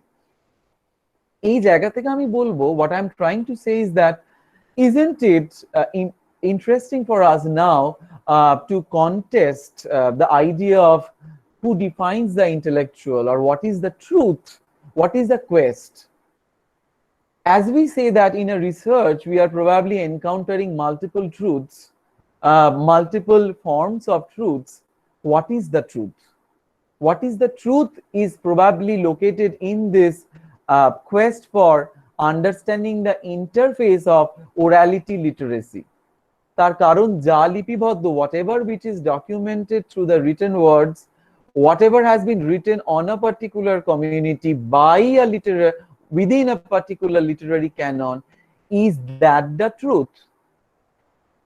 এই জায়গা থেকে আমি বলবো, what I'm trying to say is that isn't it interesting for us now to contest the idea of who defines the intellectual, or what is the truth, what is the quest? As we say that in a research we are probably encountering multiple truths, multiple forms of truths. What is the truth? What is the truth is probably located in this quest for understanding the interface of orality literacy. তার কারণ যা লিপিবদ্ধ, whatever which is documented through the written words, whatever has been written on a particular community by a within a particular literary canon, is that the truth?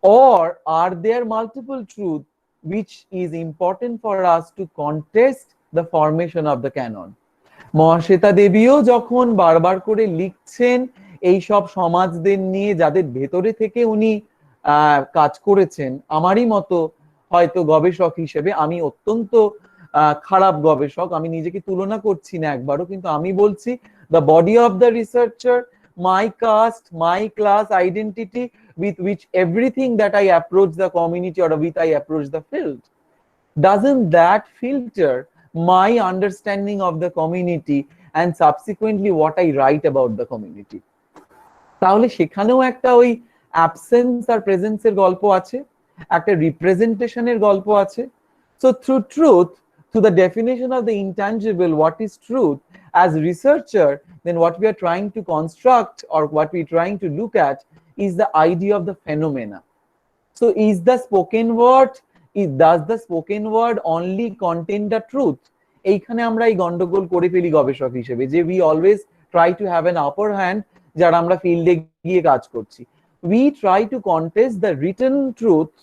Or are there multiple truths which is important for us to contest the formation of the canon? Mahasweta দেবীও যখন বারবার করে লিখছেন এই সব সমাজদের নিয়ে যাদের ভেতরে থেকে উনি কাজ করেছেন, আমারই মতো হয়তো গবেষক হিসেবে, আমি অত্যন্ত খারাপ গবেষক, আমি নিজেকে তুলনা করছি না একবারও, কিন্তু আমি বলছি the body of the researcher, my caste, my class identity with which everything that I approach the community or with I approach the field, doesn't that filter my understanding of the community and subsequently what I write about the community? তাহলে সেখানেও একটা ওই absence আর প্রেজেন্সের গল্প আছে, একটা রিপ্রেজেন্টেশনের গল্প আছে। So through truth, through the definition of the intangible, what is truth, as researcher, then what we are trying to construct or what we are trying to look at is the idea of the phenomena. So is the spoken word, does the spoken word only contain the truth? এইখানে আমরা এই গন্ডগোল করে ফেলি গবেষক হিসেবে, যে we always try to have an upper hand যারা আমরা ফিল্ডে গিয়ে কাজ করছি। We try to contest the written truth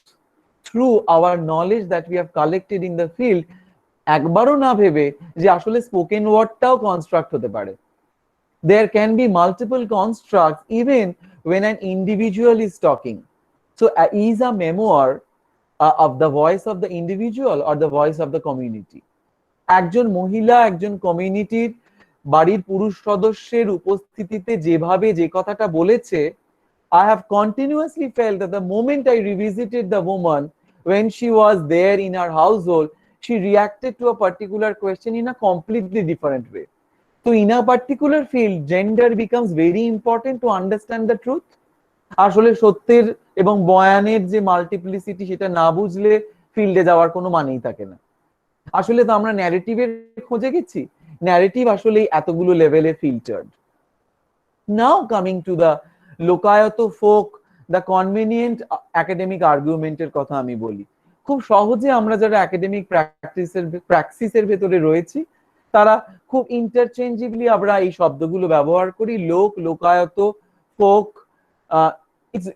through our knowledge that we have collected in the field, একবারও না ভেবে যে আসলে স্পোকেন ওয়ার্ডটাও কনস্ট্রাক্ট হতে পারে। There can be multiple constructs even when an individual is talking. So is a memoir of the voice of the individual or the voice of the community? একজন মহিলা একজন কমিউনিটির বাড়ির পুরুষ সদস্যের উপস্থিতিতে যেভাবে যে কথাটা বলেছে, I have continuously felt that the moment I revisited the woman when she was there in her household, she reacted to a particular question in a completely different way. So in a particular field, gender becomes very important to understand the truth. আসলে সত্যের এবং বয়ানের যে multiplicity, সেটা না বুঝলে ফিল্ডে যাওয়ার কোনো মানেই থাকে না। আসলে তো আমরা ন্যারেটিভের খোঁজে গেছি, ন্যারেটিভ আসলে এতগুলো লেভেলে filtered. Now coming to the লোকায়ত ফোক, দ্য কনভিনিয়েন্ট একাডেমিক আর্গুমেন্টের কথা আমি বলি। খুব সহজে আমরা যারা একাডেমিক প্র্যাকটিসের ভেতরে রয়েছি, তারা খুব ইন্টারচেঞ্জেবলি আমরা এই শব্দগুলো ব্যবহার করি, লোক, লোকায়ত, folk.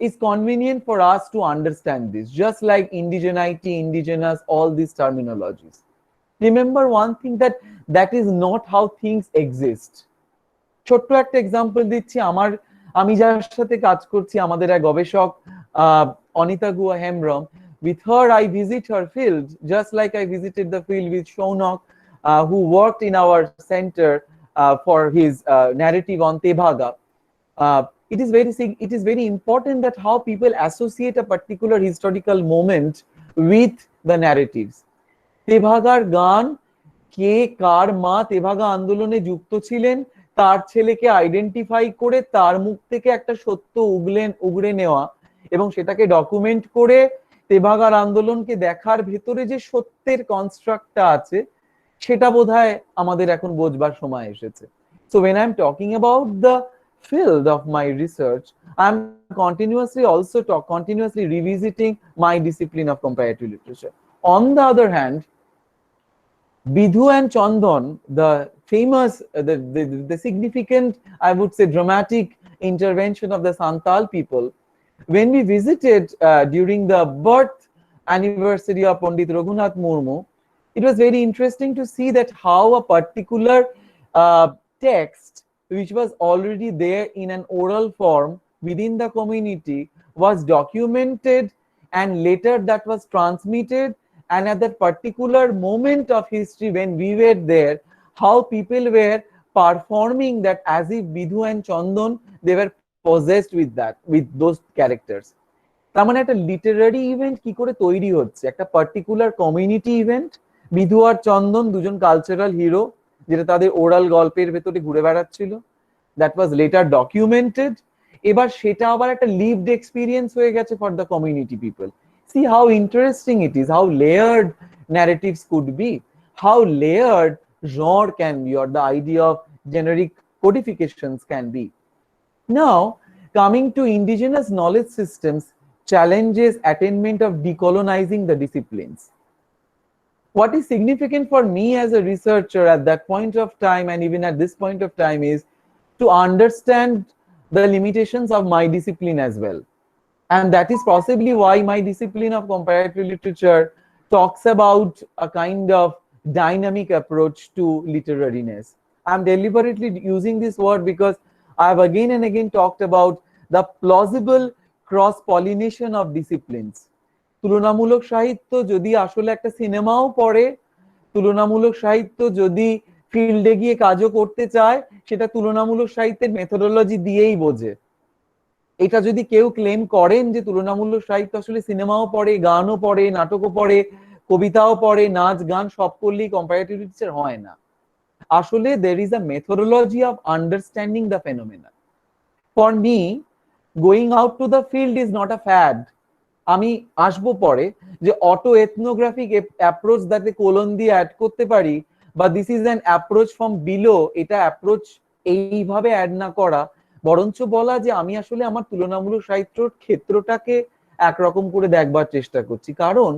It's convenient for us to understand this, just like indigeneity, indigenous, all these terminologies. Remember one thing, that is not how things exist. ছোট্ট একটা এক্সাম্পল দিচ্ছি, আমি যার সাথে কাজ করছি, আমাদের এক গবেষক অনিতা গুয়া Hembram, with her I visit her field just like I visited the field with Shaunak, who worked in our center for his narrative on Tebhaga. It is very important that how people associate a particular historical moment with the narratives. তেভাগার গান, কে কার মা তেভাগা আন্দোলনে যুক্ত ছিলেন তার ছেলেকে identify করে তার মুখ থেকে একটা সত্য উগড়ে নেওয়া এবং সেটাকে ডকুমেন্ট করে তেভাগার আন্দোলনকে দেখার ভেতরে যে সত্যের কনস্ট্রাক্টটা আছে, সেটা বোধহয় আমাদের এখন বোঝবার সময় এসেছে। So when I'm talking about the field of my research, I'm continuously revisiting my discipline of comparative literature. On the other hand, Bidhu and Chandan, the famous, the significant, I would say, dramatic intervention of the Santal people. When we visited during the birth anniversary of Pandit Raghunath Murmu, it was very interesting to see that how a particular text which was already there in an oral form within the community was documented, and later that was transmitted, and at that particular moment of history when we were there, how people were performing that as if Bidhu and Chandan, they were possessed with that, with those characters. তার মানে একটা Literary event কি করে তৈরি হচ্ছে, একটা particular community event, বিধু আর চন্দন দুজন cultural hero, যেটা তাদের ওরাল গল্পের ভেতরে ঘুরে বেড়াচ্ছিল, দ্যাট ওয়াজ লেটার ডকুমেন্টেড, এবার সেটা আবার একটা লিভড এক্সপিরিয়েন্স হয়ে গেছে for the community people. C how interesting it is, how layered narratives could be, how layered genre can be, or the idea of generic codifications can be. Now, coming to indigenous knowledge systems challenges attainment of decolonizing the disciplines. What is significant for me as a researcher at that point of time, and even at this point of time, is to understand the limitations of my discipline as well. And that is possibly why my discipline of comparative literature talks about a kind of dynamic approach to literariness. I'm deliberately using this word because I have again and again talked about the plausible cross-pollination of disciplines. তুলনামূলক সাহিত্য যদি আসলে একটা সিনেমাও পড়ে, তুলনামূলক সাহিত্য যদি ফিল্ডে গিয়ে কাজও করতে চায়, সেটা তুলনামূলক সাহিত্যের মেথোডোলজি দিয়েই বোঝে। এটা যদি কেউ ক্লেম করেন যে তুলনামূলক সাহিত্য আসলে সিনেমাও পড়ে, গানও পড়ে, নাটকও পড়ে, কবিতাও পড়ে, নাচ গান সব করলেই কম্পারেটিভ লিটারেচার হয় না। আসলে there is a methodology of understanding the phenomena. For me, going out to the field is not a fad. আমি আসবো পরে যে অটো এথনোগ্রাফিক অ্যাপ্রোচ যাতে কোলন দিয়ে অ্যাড করতে পারি, বা this is an approach from below, এটা অ্যাপ্রোচ এইভাবে অ্যাড না করা, বরঞ্চ বলা যে আমি আসলে আমার তুলনামূলক সাহিত্যর ক্ষেত্রটাকে একরকম করে দেখবার চেষ্টা করছি। কারণ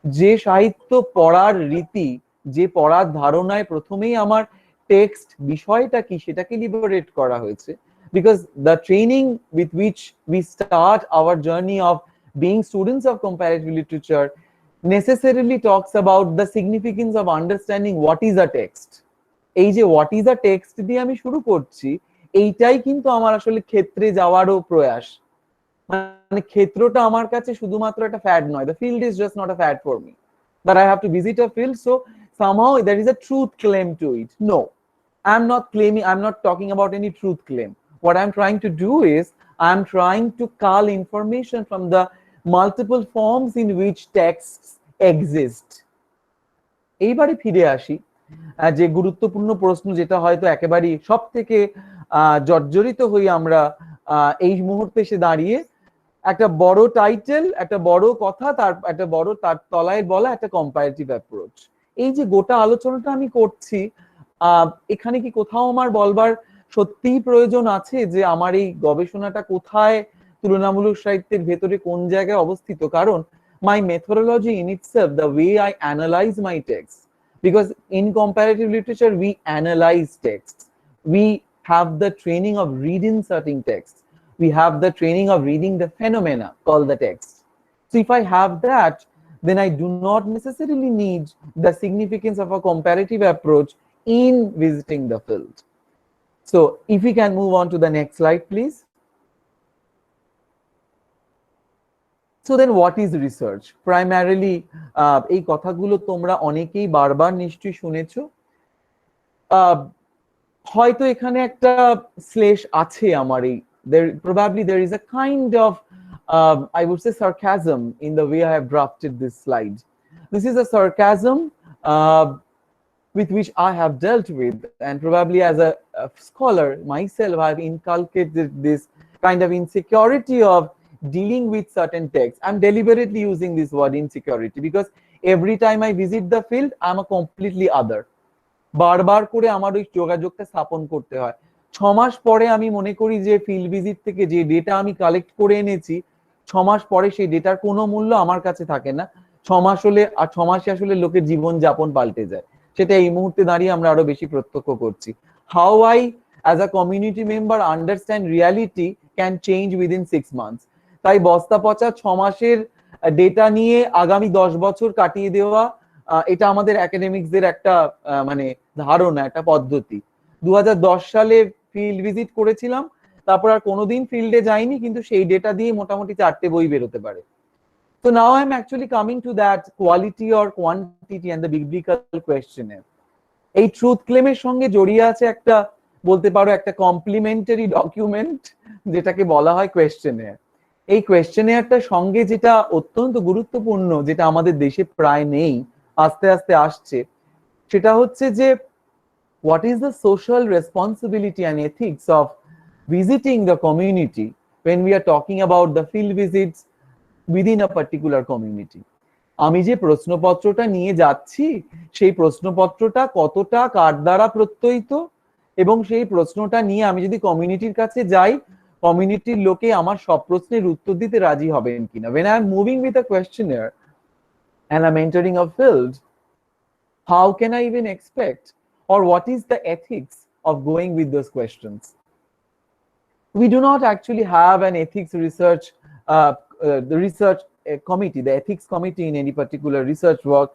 যে সাহিত্য পড়ার রীতি, যে পড়ার ধারণায় প্রথমেই আমার টেক্সট বিষয়টা কি সেটাকে লিবারেট করা হয়েছে, because the training with which we start our journey of being students of comparative literature necessarily talks about the significance of understanding what is a text. এই যে what is a text দিয়ে আমি শুরু করছি, এইটাই কিন্তু আমার আসলে ক্ষেত্রে যাওয়ারও প্রয়াস। মানে ক্ষেত্রটা আমার কাছে শুধুমাত্র একটা ফ্যাড নয়, the field is just not a fad for me, that I have to visit a field so somehow there is a truth claim to it. No, I'm not claiming, I'm not talking about any truth claim. What I'm trying to do is I'm trying to cull information from the multiple forms in which texts exist. এইবারে ফিরে আসি যে গুরুত্বপূর্ণ প্রশ্ন, যেটা হয়তো একেবারেই সব থেকে জর্জরিত হই আমরা এই মুহূর্তে এসে দাঁড়িয়ে, একটা বড় টাইটেল, একটা বড় কথা, তার একটা বড় তার তলায় বলা একটা কম্পারেটিভ অ্যাপ্রোচ। এই যে গোটা আলোচনাটা আমি করছি, এখানে কি কোথাও আমার বলবার সত্যিই প্রয়োজন আছে যে আমার এই গবেষণাটা কোথায়, তুলনামূলক সাহিত্যের ভেতরে কোন জায়গায় অবস্থিত? কারণ my methodology in itself, the way I analyze my text, because in comparative literature we analyze texts, we have the training of reading certain texts, we have the training of reading the phenomena called the text. So if I have that, then I do not necessarily need the significance of a comparative approach in visiting the field. So if we can move on to the next slide, please. So then what is research? Primarily, এই কথাগুলো তোমরা অনেকেই বারবার নিশ্চয়ই শুনেছো। হয়তো এখানে একটা স্লেশ আছে আমার এই, probably there is a kind of I would say sarcasm in the way I have drafted this slide. This is a sarcasm with which I have dealt with, and probably as a scholar myself I have inculcated this kind of insecurity of dealing with certain texts. I'm deliberately using this word insecurity because every time I visit the field I'm a completely other. বারবার করে আমার ওই যোগাযোগটা স্থাপন করতে হয়। 6 মাস পরে আমি মনে করি যে ফিল্ড ভিজিট থেকে যে ডেটা আমি কালেক্ট করে এনেছি, 6 মাস পরে সেই ডেটার কোনো মূল্য আমার কাছে থাকে না। 6 মাস হলে আর 6 মাসে আসলে লোকের জীবন যাপন পাল্টে যায়। সেটা এই মুহূর্তে দাঁড়িয়ে আমরা আরো বেশি প্রত্যক্ষ করছি। How I as a community member understand reality can change within 6 months. তাই বস্তা পচা 6 মাসের ডেটা নিয়ে আগামী 10 বছর কাটিয়ে দেওয়া, এটা আমাদের একাডেমিক্সদের একটা মানে ধারণা, একটা পদ্ধতি। 2010 সালে ফিল্ড ভিজিট করেছিলাম, তারপর আর কোনোদিন ফিল্ডে যাইনি, কিন্তু সেই ডেটা দিয়ে মোটামুটি 4টে বই বেরোতে পারে। So now I'm actually coming to that quality or quantity and the biblical questionnaire. এই ট্রুথ ক্লেমের সঙ্গে জড়িয়ে আছে একটা, বলতে পারো একটা কমপ্লিমেন্টারি ডকুমেন্ট, যেটাকে বলা হয় কোয়েশ্চেনেয়ার। এই কোয়েশ্চেনেয়ারটার সঙ্গে যেটা অত্যন্ত গুরুত্বপূর্ণ, যেটা আমাদের দেশে প্রায় নেই, আস্তে আস্তে আসছে, সেটা হচ্ছে যে what is the social responsibility and ethics of visiting the community when we are talking about the field visits within a particular community. আমি যে প্রশ্নপত্রটা নিয়ে যাচ্ছি, সেই প্রশ্নপত্রটা কতটা কার দ্বারা প্রত্যয়িত, এবং সেই প্রশ্নটা নিয়ে আমি যদি কমিউনিটির কাছে যাই, কমিউনিটির লোকে আমার সব প্রশ্নের উত্তর দিতে রাজি হবেন কিনা। When I am moving with a questionnaire and I'm entering a field, how can I even expect, or what is the ethics of going with those questions? We do not actually have an ethics research the research committee, the ethics committee in any particular research work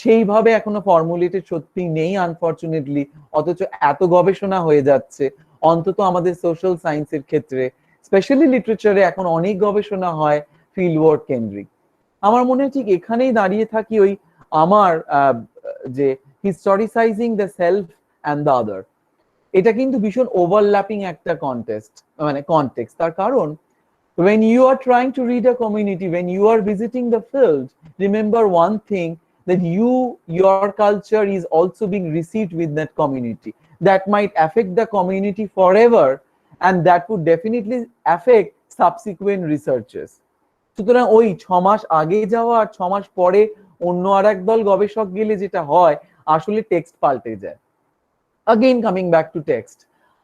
সেইভাবে এখনো formulated সত্যি নেই unfortunately. অথচ এত গবেষণা হয়ে যাচ্ছে, অন্তত আমাদের সোশ্যাল সায়েন্সের ক্ষেত্রে, স্পেশালি লিটারেচারে এখন অনেক গবেষণা হয় ফিল্ড ওয়ার্ক কেন্দ্রিক। আমার মনে হয় ঠিক এখানেই দাঁড়িয়ে থাকি ওই আমার যে historicising the self and the other, এটা কিন্তু ভীষণ ওভারল্যাপিং একটা কনটেক্সট। তার কারণ when you are trying to read a community, when you are visiting the field, remember one thing, that your culture is also being received with that community. That might affect the community forever, and that would definitely affect subsequent researches. সুতরাং ওই 6 মাস আগে যাওয়া আর 6 মাস পরে অন্য আরেক দল গবেষক গেলে যেটা হয়, আসলে টেক্সট পাল্টে যায়। Again coming back to text,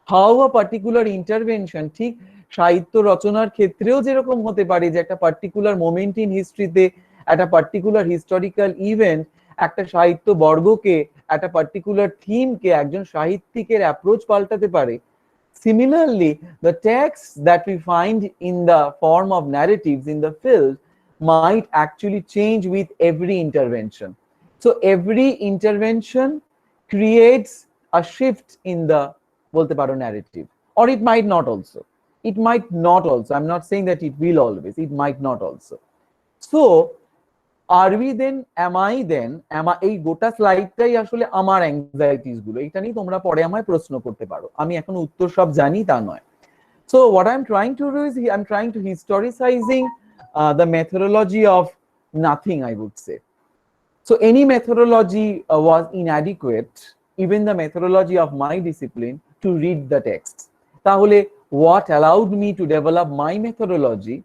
how a particular intervention, ঠিক সাহিত্য রচনার ক্ষেত্রেও যেরকম হতে পারে যে একটা পার্টিকুলার মোমেন্ট ইন হিস্ট্রিতে, একটা পার্টিকুলার হিস্টোরিক্যাল ইভেন্ট একটা সাহিত্য বর্গকে, একটা পার্টিকুলার থিমকে, একজন সাহিত্যিকের অ্যাপ্রোচ পাল্টাতে পারে। Similarly, the texts that we find in the form of narratives in the field might actually change with every intervention. So every intervention creates a shift in the, bolte paro, narrative, or it might not also. It might not also. I'm not saying that it will always. It might not also. So, are we then? Am I then? এই গোটা স্লাইডটাই আসলে আমার anxieties গুলো। এটা নিয়ে তোমরা পরে আমায় প্রশ্ন করতে পারো, আমি এখন উত্তর সব জানি তা নয়। So, what I'm trying to do is I'm trying to historicizing the methodology of nothing, I would say. So, any methodology was inadequate, even the methodology of my discipline, to read the text. তাহলে what allowed me to develop my methodology,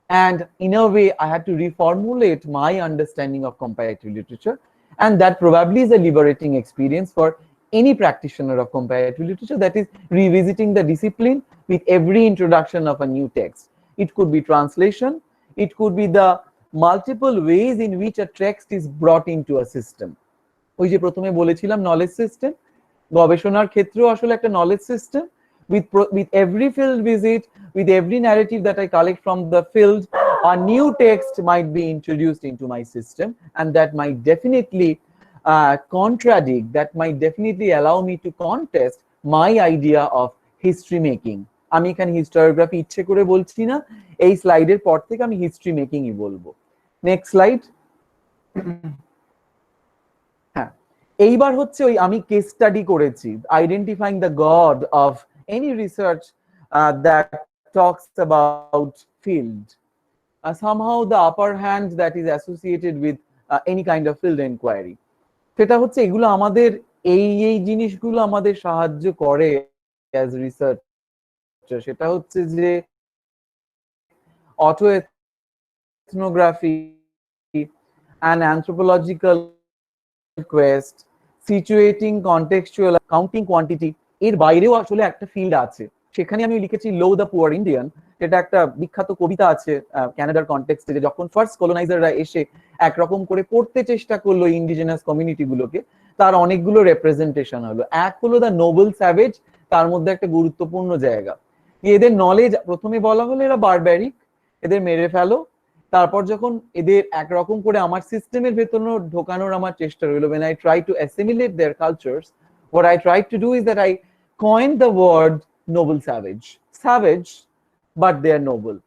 and in a way I had to reformulate my understanding of comparative literature, and that probably is a liberating experience for any practitioner of comparative literature, that is revisiting the discipline with every introduction of a new text. It could be translation, it could be the multiple ways in which a text is brought into a system. ওই যে প্রথমে বলেছিলাম knowledge system, গবেষণার ক্ষেত্রেও আসলে একটা knowledge system. With every field visit, with every narrative that I collect from the field, a new text might be introduced into my system, and that might definitely contradict, that might definitely allow me to contest my idea of history making. আমি এখানে historiography ইচ্ছে করে বলছি না, এই স্লাইডের পর থেকে আমি হিস্ট্রি মেকিংই বলবো। Next slide. হ্যাঁ, এইবার হচ্ছে ওই আমি কেস স্টাডি করেছি, identifying the god of any research that talks about field, somehow the upper hand that is associated with any kind of field inquiry, সেটা হচ্ছে এগুলো আমাদের এই জিনিসগুলো আমাদের সাহায্য করে as research। সেটা হচ্ছে যে autoethnography, an anthropological quest, situating contextual, counting quantity, এর বাইরেও আসলে একটা ফিল্ড আছে। সেখানে আমি লিখেছি লো দ্য পুয়ার ইন্ডিয়ান, এটা একটা বিখ্যাত কবিতা আছে ক্যানাডার কনটেক্সটে, যে যখন ফার্স্ট কলোনাইজাররা এসে একরকম করে পড়তে চেষ্টা করলো ইন্ডিজিনাস কমিউনিটি গুলোকে, তার অনেকগুলো রেপ্রেজেন্টেশন হলো। এক হলো দ্য নোবেল স্যাভেজ, তার মধ্যে একটা গুরুত্বপূর্ণ জায়গা এদের নলেজ, প্রথমে বলা হলো এরা বারব্যারিক, এদের মেরে ফেলো। তারপর যখন এদের একরকম করে আমার সিস্টেমের ভেতর ঢোকানোর আমার চেষ্টা রইলো, when I try to assimilate their cultures, what I tried to do is that I coined the word noble savage. Savage, but they are noble.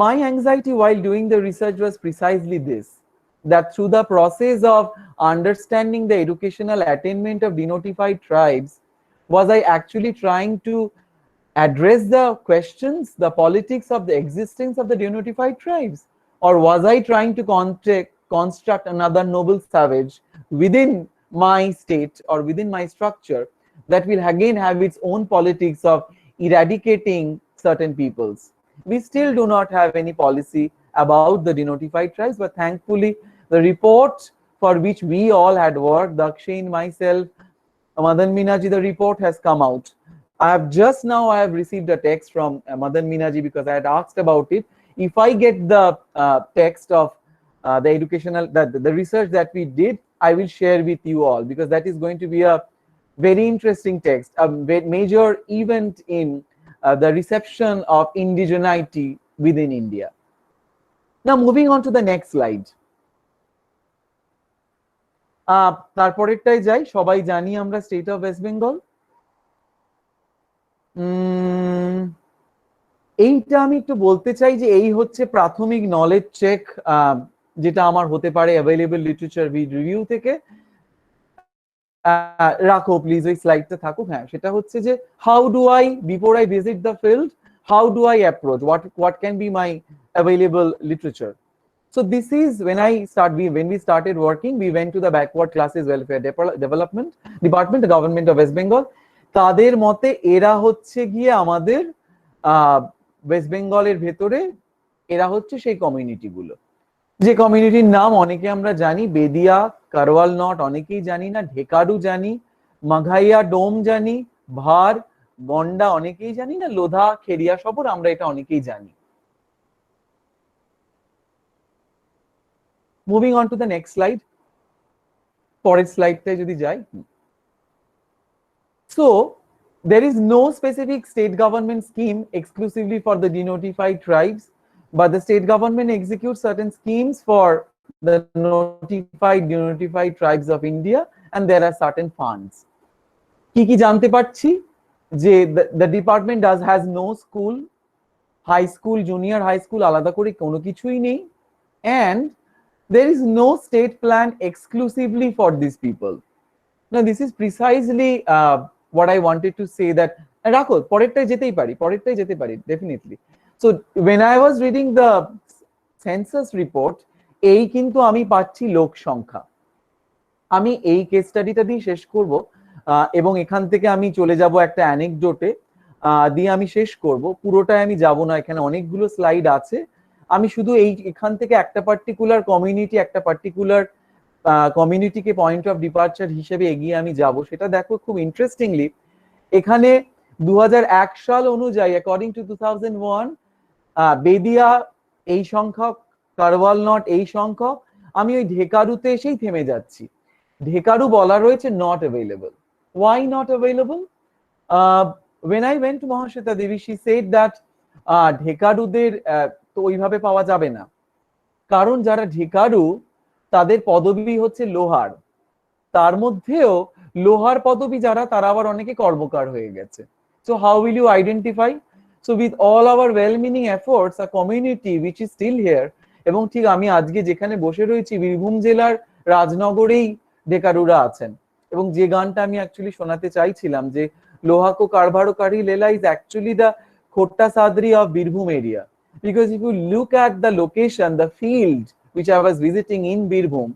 My anxiety while doing the research was precisely this, that through the process of understanding the educational attainment of denotified tribes, was I actually trying to address the questions, the politics of the existence of the denotified tribes? Or was I trying to construct another noble savage within my state or within my structure that will again have its own politics of eradicating certain peoples? We still do not have any policy about the denotified tribes, but thankfully the report for which we all had worked, Dakshin, myself, Madan Minaji, the report has come out. I have received a text from Madan Minaji because I had asked about it. If I get the text of the educational, the research that we did, I will share with you all, because that is going to be a very interesting text, a major event in the reception of indigeneity within India. Now moving on to the next slide. তারপরেরটাই যাই, সবাই জানি আমরা state of West Bengal. এইটা আমি একটু বলতে চাই যে এই হচ্ছে প্রাথমিক নলেজ চেক যেটা আমার হতে পারে অ্যাভেলেবল লিটারেচার রিভিউ থেকে। রাখো প্লিজ, ওই স্লাইডটা থাকুক। হ্যাঁ, সেটা হচ্ছে যে how do I, before I visit the field, how do I approach, what can be my available literature? So this is when we started working, we went to the backward classes welfare development department, the government of West Bengal. তাদের মতে এরা হচ্ছে গিয়ে আমাদের West বেঙ্গলের ভেতরে এরা হচ্ছে সেই কমিউনিটি গুলো, যে কমিউনিটির নাম অনেকে আমরা জানি, বেদিয়া, কারওয়াল নট অনেকেই জানি না, ঢেকারু জানি, মাঘাইয়া ডোম জানি, ভার, গন্ডা অনেকেই জানি না, লোধা, খেরিয়া সবর আমরা এটা অনেকেই জানি। Moving on to the next slide, পরের স্লাইডটায় যদি যাই। So there is no specific state government scheme exclusively for the denotified tribes, but the state government executes certain schemes for the denotified tribes of India, and there are certain funds. কি জানতে পারছি যে the department has no school, high school, junior high school আলাদা করে কোনো কিছুই নেই, and there is no state plan exclusively for these people. Now this is precisely what I wanted to say, that রাখো পরেরটাই যেতেই পারি definitely. So when I was reading the census report, এই কিন্তু আমি পাচ্ছি লোক সংখ্যা। আমি এই কেস স্টাডিটা দিয়ে শেষ করব এবং এখান থেকে আমি চলে যাব একটা অ্যানেকডোটে দিয়ে আমি শেষ করব। পুরোটাই আমি যাব না, এখানে অনেকগুলো স্লাইড আছে। আমি শুধু এখান থেকে একটা পার্টিকুলার কমিউনিটি, একটা পার্টিকুলার কমিউনিটিকে পয়েন্ট অফ ডিপার্চার হিসেবে এগিয়ে আমি যাব। সেটা দেখো খুব ইন্টারেস্টিংলি, এখানে 2001 সাল অনুযায়ী অ্যাকর্ডিং টু 2001 বেদিয়া এই সংখ্যক, কারওয়াল নট এই সংখ্যক। আমি ওই ঢেকারুতে এসেই থেমে যাচ্ছি। ঢেকারু বলা রয়েছে not available. Why not available? when I went to Mahashweta Devi, she said that ঢেকারুদের তো ওইভাবে পাওয়া যাবে না, কারণ যারা ঢেকারু তাদের পদবি হচ্ছে লোহার, তার মধ্যেও লোহার পদবি যারা তারা আবার অনেকে কর্মকার হয়ে গেছে। So how will you identify? So with all our well-meaning efforts, a community which is still here, এবং ঠিক আমি আজকে যেখানে বসে রয়েছি বীরভূম জেলার রাজনগরেই ঢেকারুরা আছেন, এবং যে গানটা আমি অ্যাকচুয়ালি শোনাতে চাইছিলাম যে লোহাকো কারভারো কারি লেলা is actually the Khotta Sadri of Birbhum area, because if you look at the location, the field which I was visiting in Birbhum,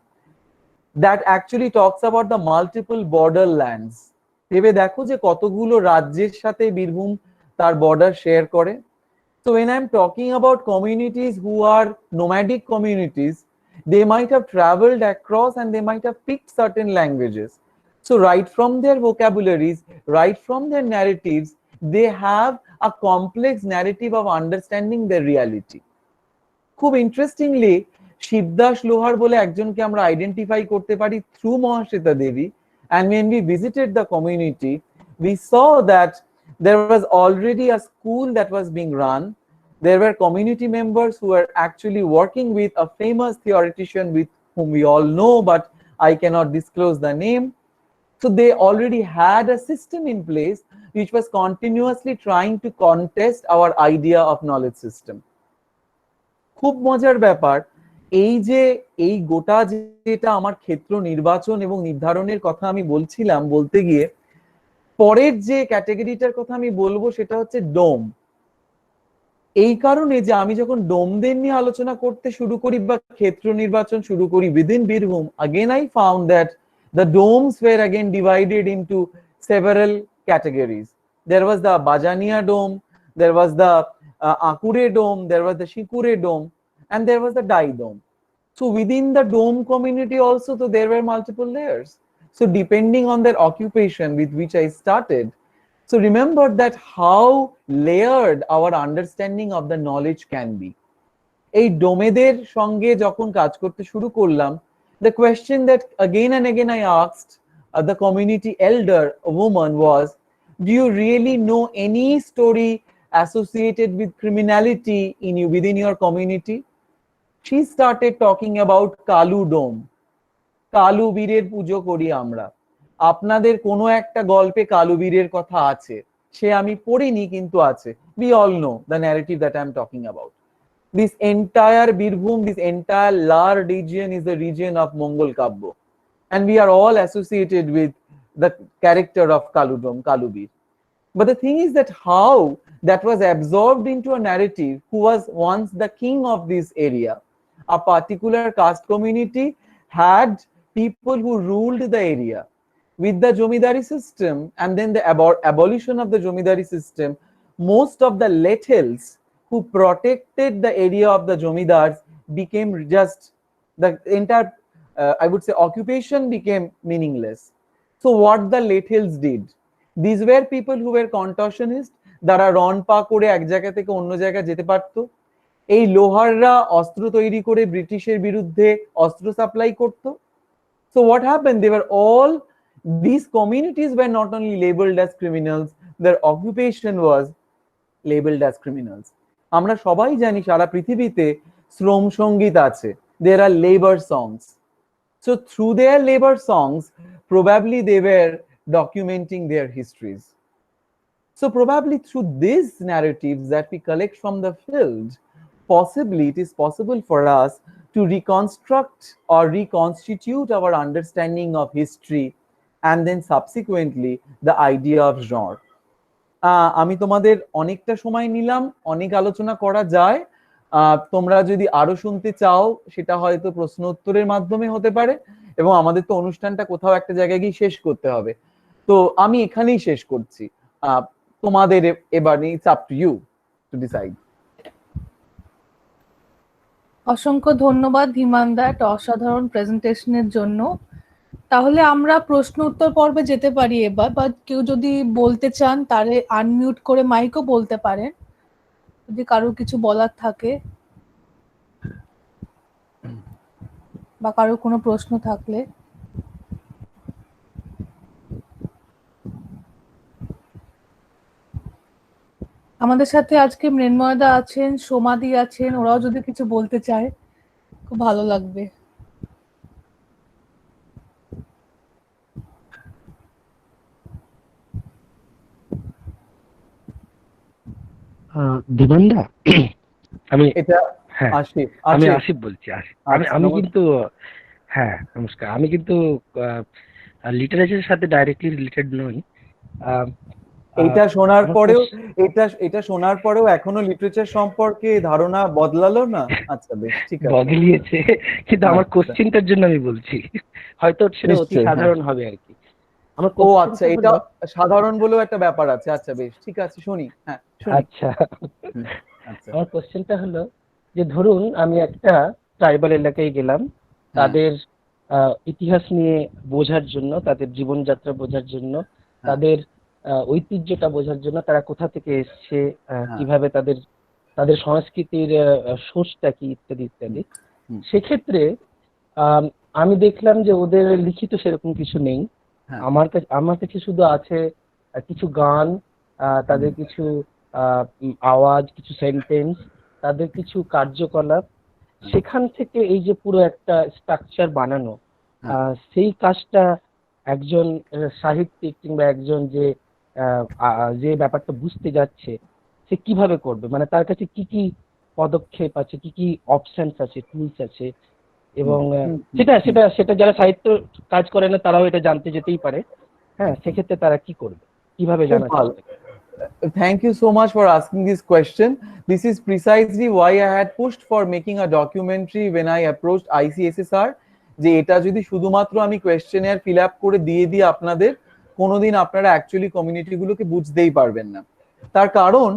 that actually talks about the multiple borderlands. ভেবে দেখো যে কতগুলো রাজ্যের সাথে বীরভূম তার বর্ডার শেয়ার করে। So when I'm talking about communities who are nomadic communities, they might have traveled across and they might have picked certain languages. So right from their vocabularies, right from their narratives, they have a complex narrative of understanding their reality. খুব interestingly Shibdas Lohar বলে একজনকে আমরা identify করতে পারি through Mahashweta Devi, and when we visited the community we saw that there was already a school that was being run. There were community members who were actually working with a famous theoretician with whom we all know, but I cannot disclose the name. So they already had a system in place which was continuously trying to contest our idea of knowledge system. খুব মজার ব্যাপার, এই গোটা যেটা আমার ক্ষেত্র নির্বাচন এবং নির্ধারণের কথা আমি বলছিলাম, বলতে গিয়ে পরের যে ক্যাটাগরিটার কথা আমি বলবো সেটা হচ্ছে ডোম। এই কারণে যে আমি যখন ডোমদের নিয়ে আলোচনা করতে শুরু করি বা ক্ষেত্র নির্বাচন শুরু করি within Birbhum, again I found that the domes were again divided into several categories. There was the Bajania dome, there was the Akure dome, there was the Shikure dome, and there was the Dai dome. So within the dome community also, so there were multiple layers. So depending on their occupation with which I started, so remember that how layered our understanding of the knowledge can be. এই ডোমেদের সঙ্গে যখন কাজ করতে শুরু করলাম, the question that again and again I asked the community elder, a woman, was, do you really know any story associated with criminality within your community? She started talking about Kalu Dome. Kalu বীরের পুজো করি আমরা, আপনাদের কোনো একটা গল্পে কালু বীরের কথা আছে, সে আমি পড়িনি কিন্তু আছে। We all know the narrative that I am talking about. This entire Birbhum, this entire Lar region is the region of Mongol Kabbo, and we are all associated with the character of Kaludom, Kalubir. But the thing is that how that was absorbed into a narrative, who was once the king of this area, a particular caste community had people who ruled the area. With the Jomidari system and then the abolition of the Jomidari system, most of the Lethels who protected the area of the Jomidars became just, the entire I would say occupation became meaningless. So what the Lethels did, these were people who were contortionists, যারা রন পা করে এক জায়গা থেকে অন্য জায়গায় যেতে পারতো। এই লোহাররা অস্ত্র তৈরি করে ব্রিটিশের বিরুদ্ধে অস্ত্র সাপ্লাই করতো। So what happened, they were all, these communities were not only labeled as criminals, their occupation was labeled as criminals. আমরা সবাই জানি সারা পৃথিবীতে শ্রম সঙ্গীত আছে, there are labor songs. So through their labor songs, probably they were documenting their histories. So probably through these narratives that we collect from the field, possibly it is possible for us to reconstruct or reconstitute our understanding of history and then subsequently the idea of genre. আমি তোমাদের অনেকটা সময় নিলাম, অনেক আলোচনা করা যায়। তোমরা যদি আরো শুনতে চাও সেটা হয়তো প্রশ্ন উত্তরের মাধ্যমে হতে পারে, এবং আমাদের তো অনুষ্ঠানটা কোথাও একটা জায়গায় গিয়ে শেষ করতে হবে। তো আমি এখানেই শেষ করছি। তোমাদের এবার it's up to you to decide. অসংখ্য ধন্যবাদ ধীমানদা একটা অসাধারণ প্রেজেন্টেশনের জন্য। তাহলে আমরা প্রশ্ন উত্তর পর্বে যেতে পারি এবার, বা কেউ যদি বলতে চান তারে আনমিউট করে মাইকও বলতে পারেন যদি কারো কিছু বলার থাকে বা কারো কোনো প্রশ্ন থাকলে। আমাদের সাথে আজকে মৃন্ময়দা আছেন, সোমাদি আছেন, ওরাও যদি কিছু বলতে চায় খুব ভালো লাগবে। দিবান্দা, আমি এটা হ্যাঁ আশিফ, আমি আসিফ বলছি। আমি কিন্তু হ্যাঁ নমস্কার, আমি কিন্তু লিটারেচারের সাথে ডাইরেক্টলি রিলেটেড নই। এটা শোনার পরেও এখনো লিটারেচার সম্পর্কে ধারণা বদলালো না? আচ্ছা বেশ, ঠিক আছে, বদলিয়েছে, কিন্তু আমার কোশ্চেনটার জন্য আমি বলছি, হয়তো সেটা অতি সাধারণ হবে আর কি। ও আচ্ছা, এটা সাধারণ বলেও একটা ব্যাপার আছে। আচ্ছা বেশ, ঠিক আছে, শুনি। হ্যাঁ আচ্ছা, আমার কোশ্চেনটা হলো যে ধরুন আমি একটা ট্রাইবাল এলাকায় গেলাম, তাদের ইতিহাস নিয়ে বোঝার জন্য, তাদের জীবনযাত্রা বোঝার জন্য, তাদের ঐতিহ্যটা বোঝার জন্য, তারা কোথা থেকে এসছে, কিভাবে তাদের সংস্কৃতির সোর্সটা কি, ইত্যাদি ইত্যাদি। সেক্ষেত্রে আমি দেখলাম যে ওদের লিখিত সেরকম কিছু নেই। হ্যাঁ। আমার কাছে শুধু আছে কিছু গান, তাদের কিছু আওয়াজ, কিছু সেন্টেন্স, তাদের কিছু কার্যকলাপ, সেখান থেকে এই যে পুরো একটা স্ট্রাকচার বানানো, সেই কাজটা একজন সাহিত্যিক কিংবা একজন যে ব্যাপারটা বুঝতে যাচ্ছে সে কিভাবে করবে, মানে তার কাছে কি কি পদক্ষেপ আছে, কি কি অপশনস আছে, টুলস আছে, এবং সেটা যারা সাহিত্য কাজ করে না তারাও এটা জানতে যেতেই পারে। হ্যাঁ, সেক্ষেত্রে তারা কি করবে, কিভাবে জানা যাবে? Thank you so much for asking this question. This is precisely why I had pushed for making a documentary when I approached ICSSR. যে এটা যদি শুধুমাত্র আমি কোয়েশ্চেনিয়ার ফিল আপ করে দিয়ে দিই আপনাদের, কোনোদিন আপনারা অ্যাকচুয়ালি কমিউনিটিগুলোকে বুঝতেই পারবেন না। তার কারণ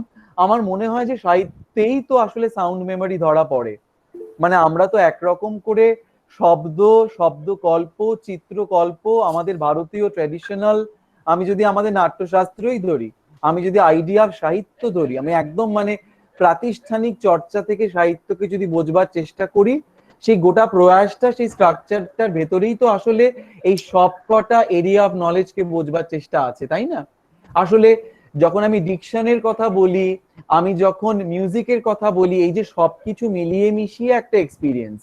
আমার মনে হয় যে সাহিত্যেই তো আসলে সাউন্ড মেমোরি ধরা পড়ে। মানে আমরা তো একরকম করে শব্দকল্প, চিত্রকল্প, আমাদের ভারতীয় ট্র্যাডিশনাল, আমি যদি আমাদের নাট্যশাস্ত্রই ধরি, আমি যদি আইডিয়া অফ সাহিত্য ধরি, আমি একদম মানে প্রাতিষ্ঠানিক চর্চা থেকে সাহিত্যকে যদি বোঝবার চেষ্টা করি, সেই গোটা প্রয়াসটা সেই স্ট্রাকচারটার ভেতরেই তো আসলে এই সবকটা এরিয়া অফ নলেজকে বোঝবার চেষ্টা আছে, তাই না? আসলে যখন আমি ডিকশনের কথা বলি, আমি যখন মিউজিকের কথা বলি, এই যে সবকিছু মিলিয়ে মিশিয়ে একটা এক্সপিরিয়েন্স,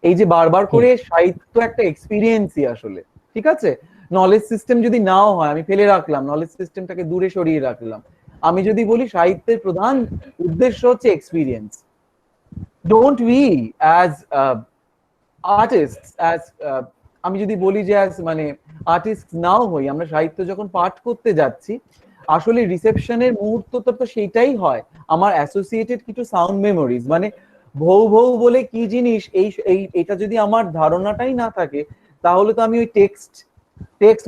এই যে বারবার করে সাহিত্য একটা এক্সপিরিয়েন্সই আসলে, ঠিক আছে? নলেজ সিস্টেম যদি নাও হয়, আমি ফেলে রাখলাম, নলেজ সিস্টেমটাকে দূরে সরিয়ে রাখলাম, আমি যদি বলি সাহিত্যের প্রধান উদ্দেশ্য হচ্ছে experience. Don't we as artist, as আমি যদি বলি যে অ্যাজ মানে আর্টিস্ট নাও হই, আমরা সাহিত্য যখন পাঠ করতে যাচ্ছি, আসলে রিসেপশনের মুহূর্তটা তো সেইটাই হয়। আমার অ্যাসোসিয়েটেড কিছু সাউন্ড মেমোরিজ, মানে ভৌ ভৌ বলে কি জিনিস, এটা যদি আমার ধারণাটাই না থাকে, তাহলে তো আমি ওই টেক্সট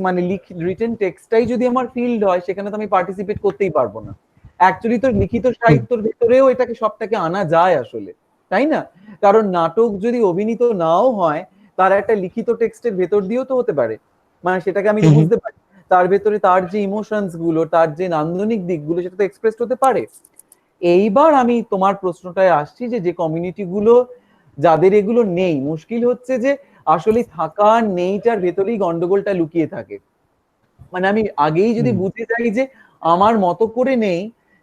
মানে রিটেন টেক্সটটাই যদি আমার ফিল্ড হয়, সেখানে তো আমি পার্টিসিপেট করতেই পারবো না। অ্যাকচুয়ালি তো লিখিত সাহিত্যের ভেতরেও এটাকে সবটাকে আনা যায় আসলে, তাই না? কারণ নাটক যদি অভিনীত নাও হয়, তার একটা লিখিত টেক্সটের ভেতর দিয়েও তো হতে পারে, মানে সেটাকে আমি বুঝতে পারি, তার ভেতরে তার যে ইমোশনস গুলো, তার যে নান্দনিক দিকগুলো, সেটা তো এক্সপ্রেস হতে পারে। এইবার আমি তোমার প্রশ্নটায় আসছি যে কমিউনিটি গুলো যাদের এগুলো নেই, মুশকিল হচ্ছে যে আসলে থাকা নেইটার ভেতরেই গন্ডগোলটা লুকিয়ে থাকে। মানে আমি আগেই যদি বুঝতে চাই যে আমার মতো করে নেই,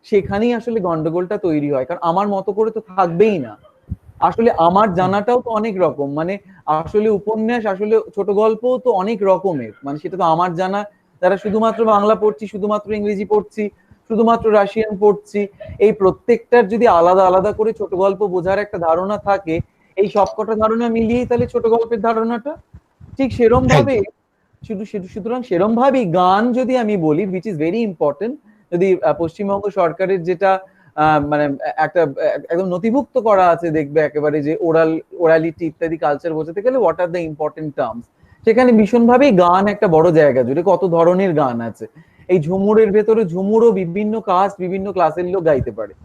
সেখানেই আসলে গন্ডগোলটা তৈরি হয়, কারণ আমার মতো করে তো থাকবেই না। আসলে আমার জানাটাও তো অনেক রকম, মানে আসলে উপন্যাস, আসলে ছোট গল্প তো অনেক রকমের, মানে সেটা তো আমার জানা, যারা শুধুমাত্র বাংলা পড়ছি, শুধুমাত্র ইংরেজি পড়ছি, শুধুমাত্র রাশিয়ান পড়ছি, এই প্রত্যেকটার যদি আলাদা আলাদা করে ছোট গল্প বোঝার একটা ধারণা থাকে, এই সবকটা ধারণা মিলিয়েই তাহলে ছোট গল্পের ধারণাটা ঠিক সেরম ভাবে সুতরাং সেরম ভাবেই গান যদি আমি বলি, উইচ ইজ ভেরি ইম্পর্টেন্ট, যদি পশ্চিমবঙ্গ সরকারের যেটা মানে একটা একদম নথিভুক্ত করা আছে, দেখবে একেবারে যে ওরালিটি ইত্যাদি কালচার বোঝাতে গেলে what are the important terms, সেখানে ভীষণভাবেই গান একটা বড় জায়গা জুড়ে, কত ধরনের গান আছে। এই ঝুমুরের ভেতরে ঝুমুরও বিভিন্ন কাস্ট, বিভিন্ন ক্লাসের লোক গাইতে পারে।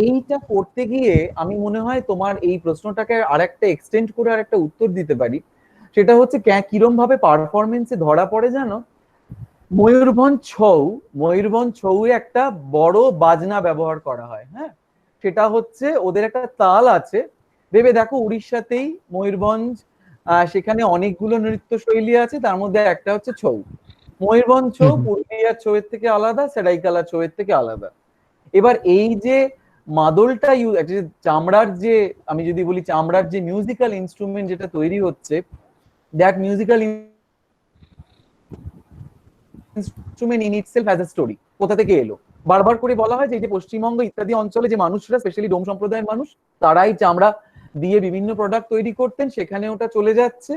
এইটা করতে গিয়ে আমি মনে হয় তোমার এই প্রশ্নটাকে আরেকটা এক্সটেন্ড করে আরেকটা উত্তর দিতে পারি, সেটা হচ্ছে কিরম ভাবে পারফরমেন্সে ধরা পড়ে জানো? ময়ূরভঞ্জ ছৌ একটা বড় বাজনা ব্যবহার করা হয়। হ্যাঁ, সেটা হচ্ছে ওদের একটা তাল আছে, ভেবে দেখো উড়িষ্যাতেই ময়ূরভঞ্জ, সেখানে অনেকগুলো নৃত্য শৈলী আছে, তার মধ্যে একটা হচ্ছে ছৌ। ময়ূরভঞ্জ ছৌ পুরুলিয়ার ছৌয়ের থেকে আলাদা, সেরাইকালা ছৌয়ের থেকে আলাদা। এবার এই যে মাদলটা চামড়ার যে, আমি যদি বলি চামড়ার যে মিউজিক্যাল ইনস্ট্রুমেন্ট যেটা তৈরি হচ্ছে, that musical instrument in itself has a story. কোথা থেকে এলো? বারবার করে বলা হয় যে পশ্চিমবঙ্গ ইত্যাদি অঞ্চলে যে মানুষরা, স্পেশালি ডোম সম্প্রদায়ের মানুষ, তারাই চামড়া দিয়ে বিভিন্ন প্রোডাক্ট তৈরি করতেন, সেখানে ওটা চলে যাচ্ছে।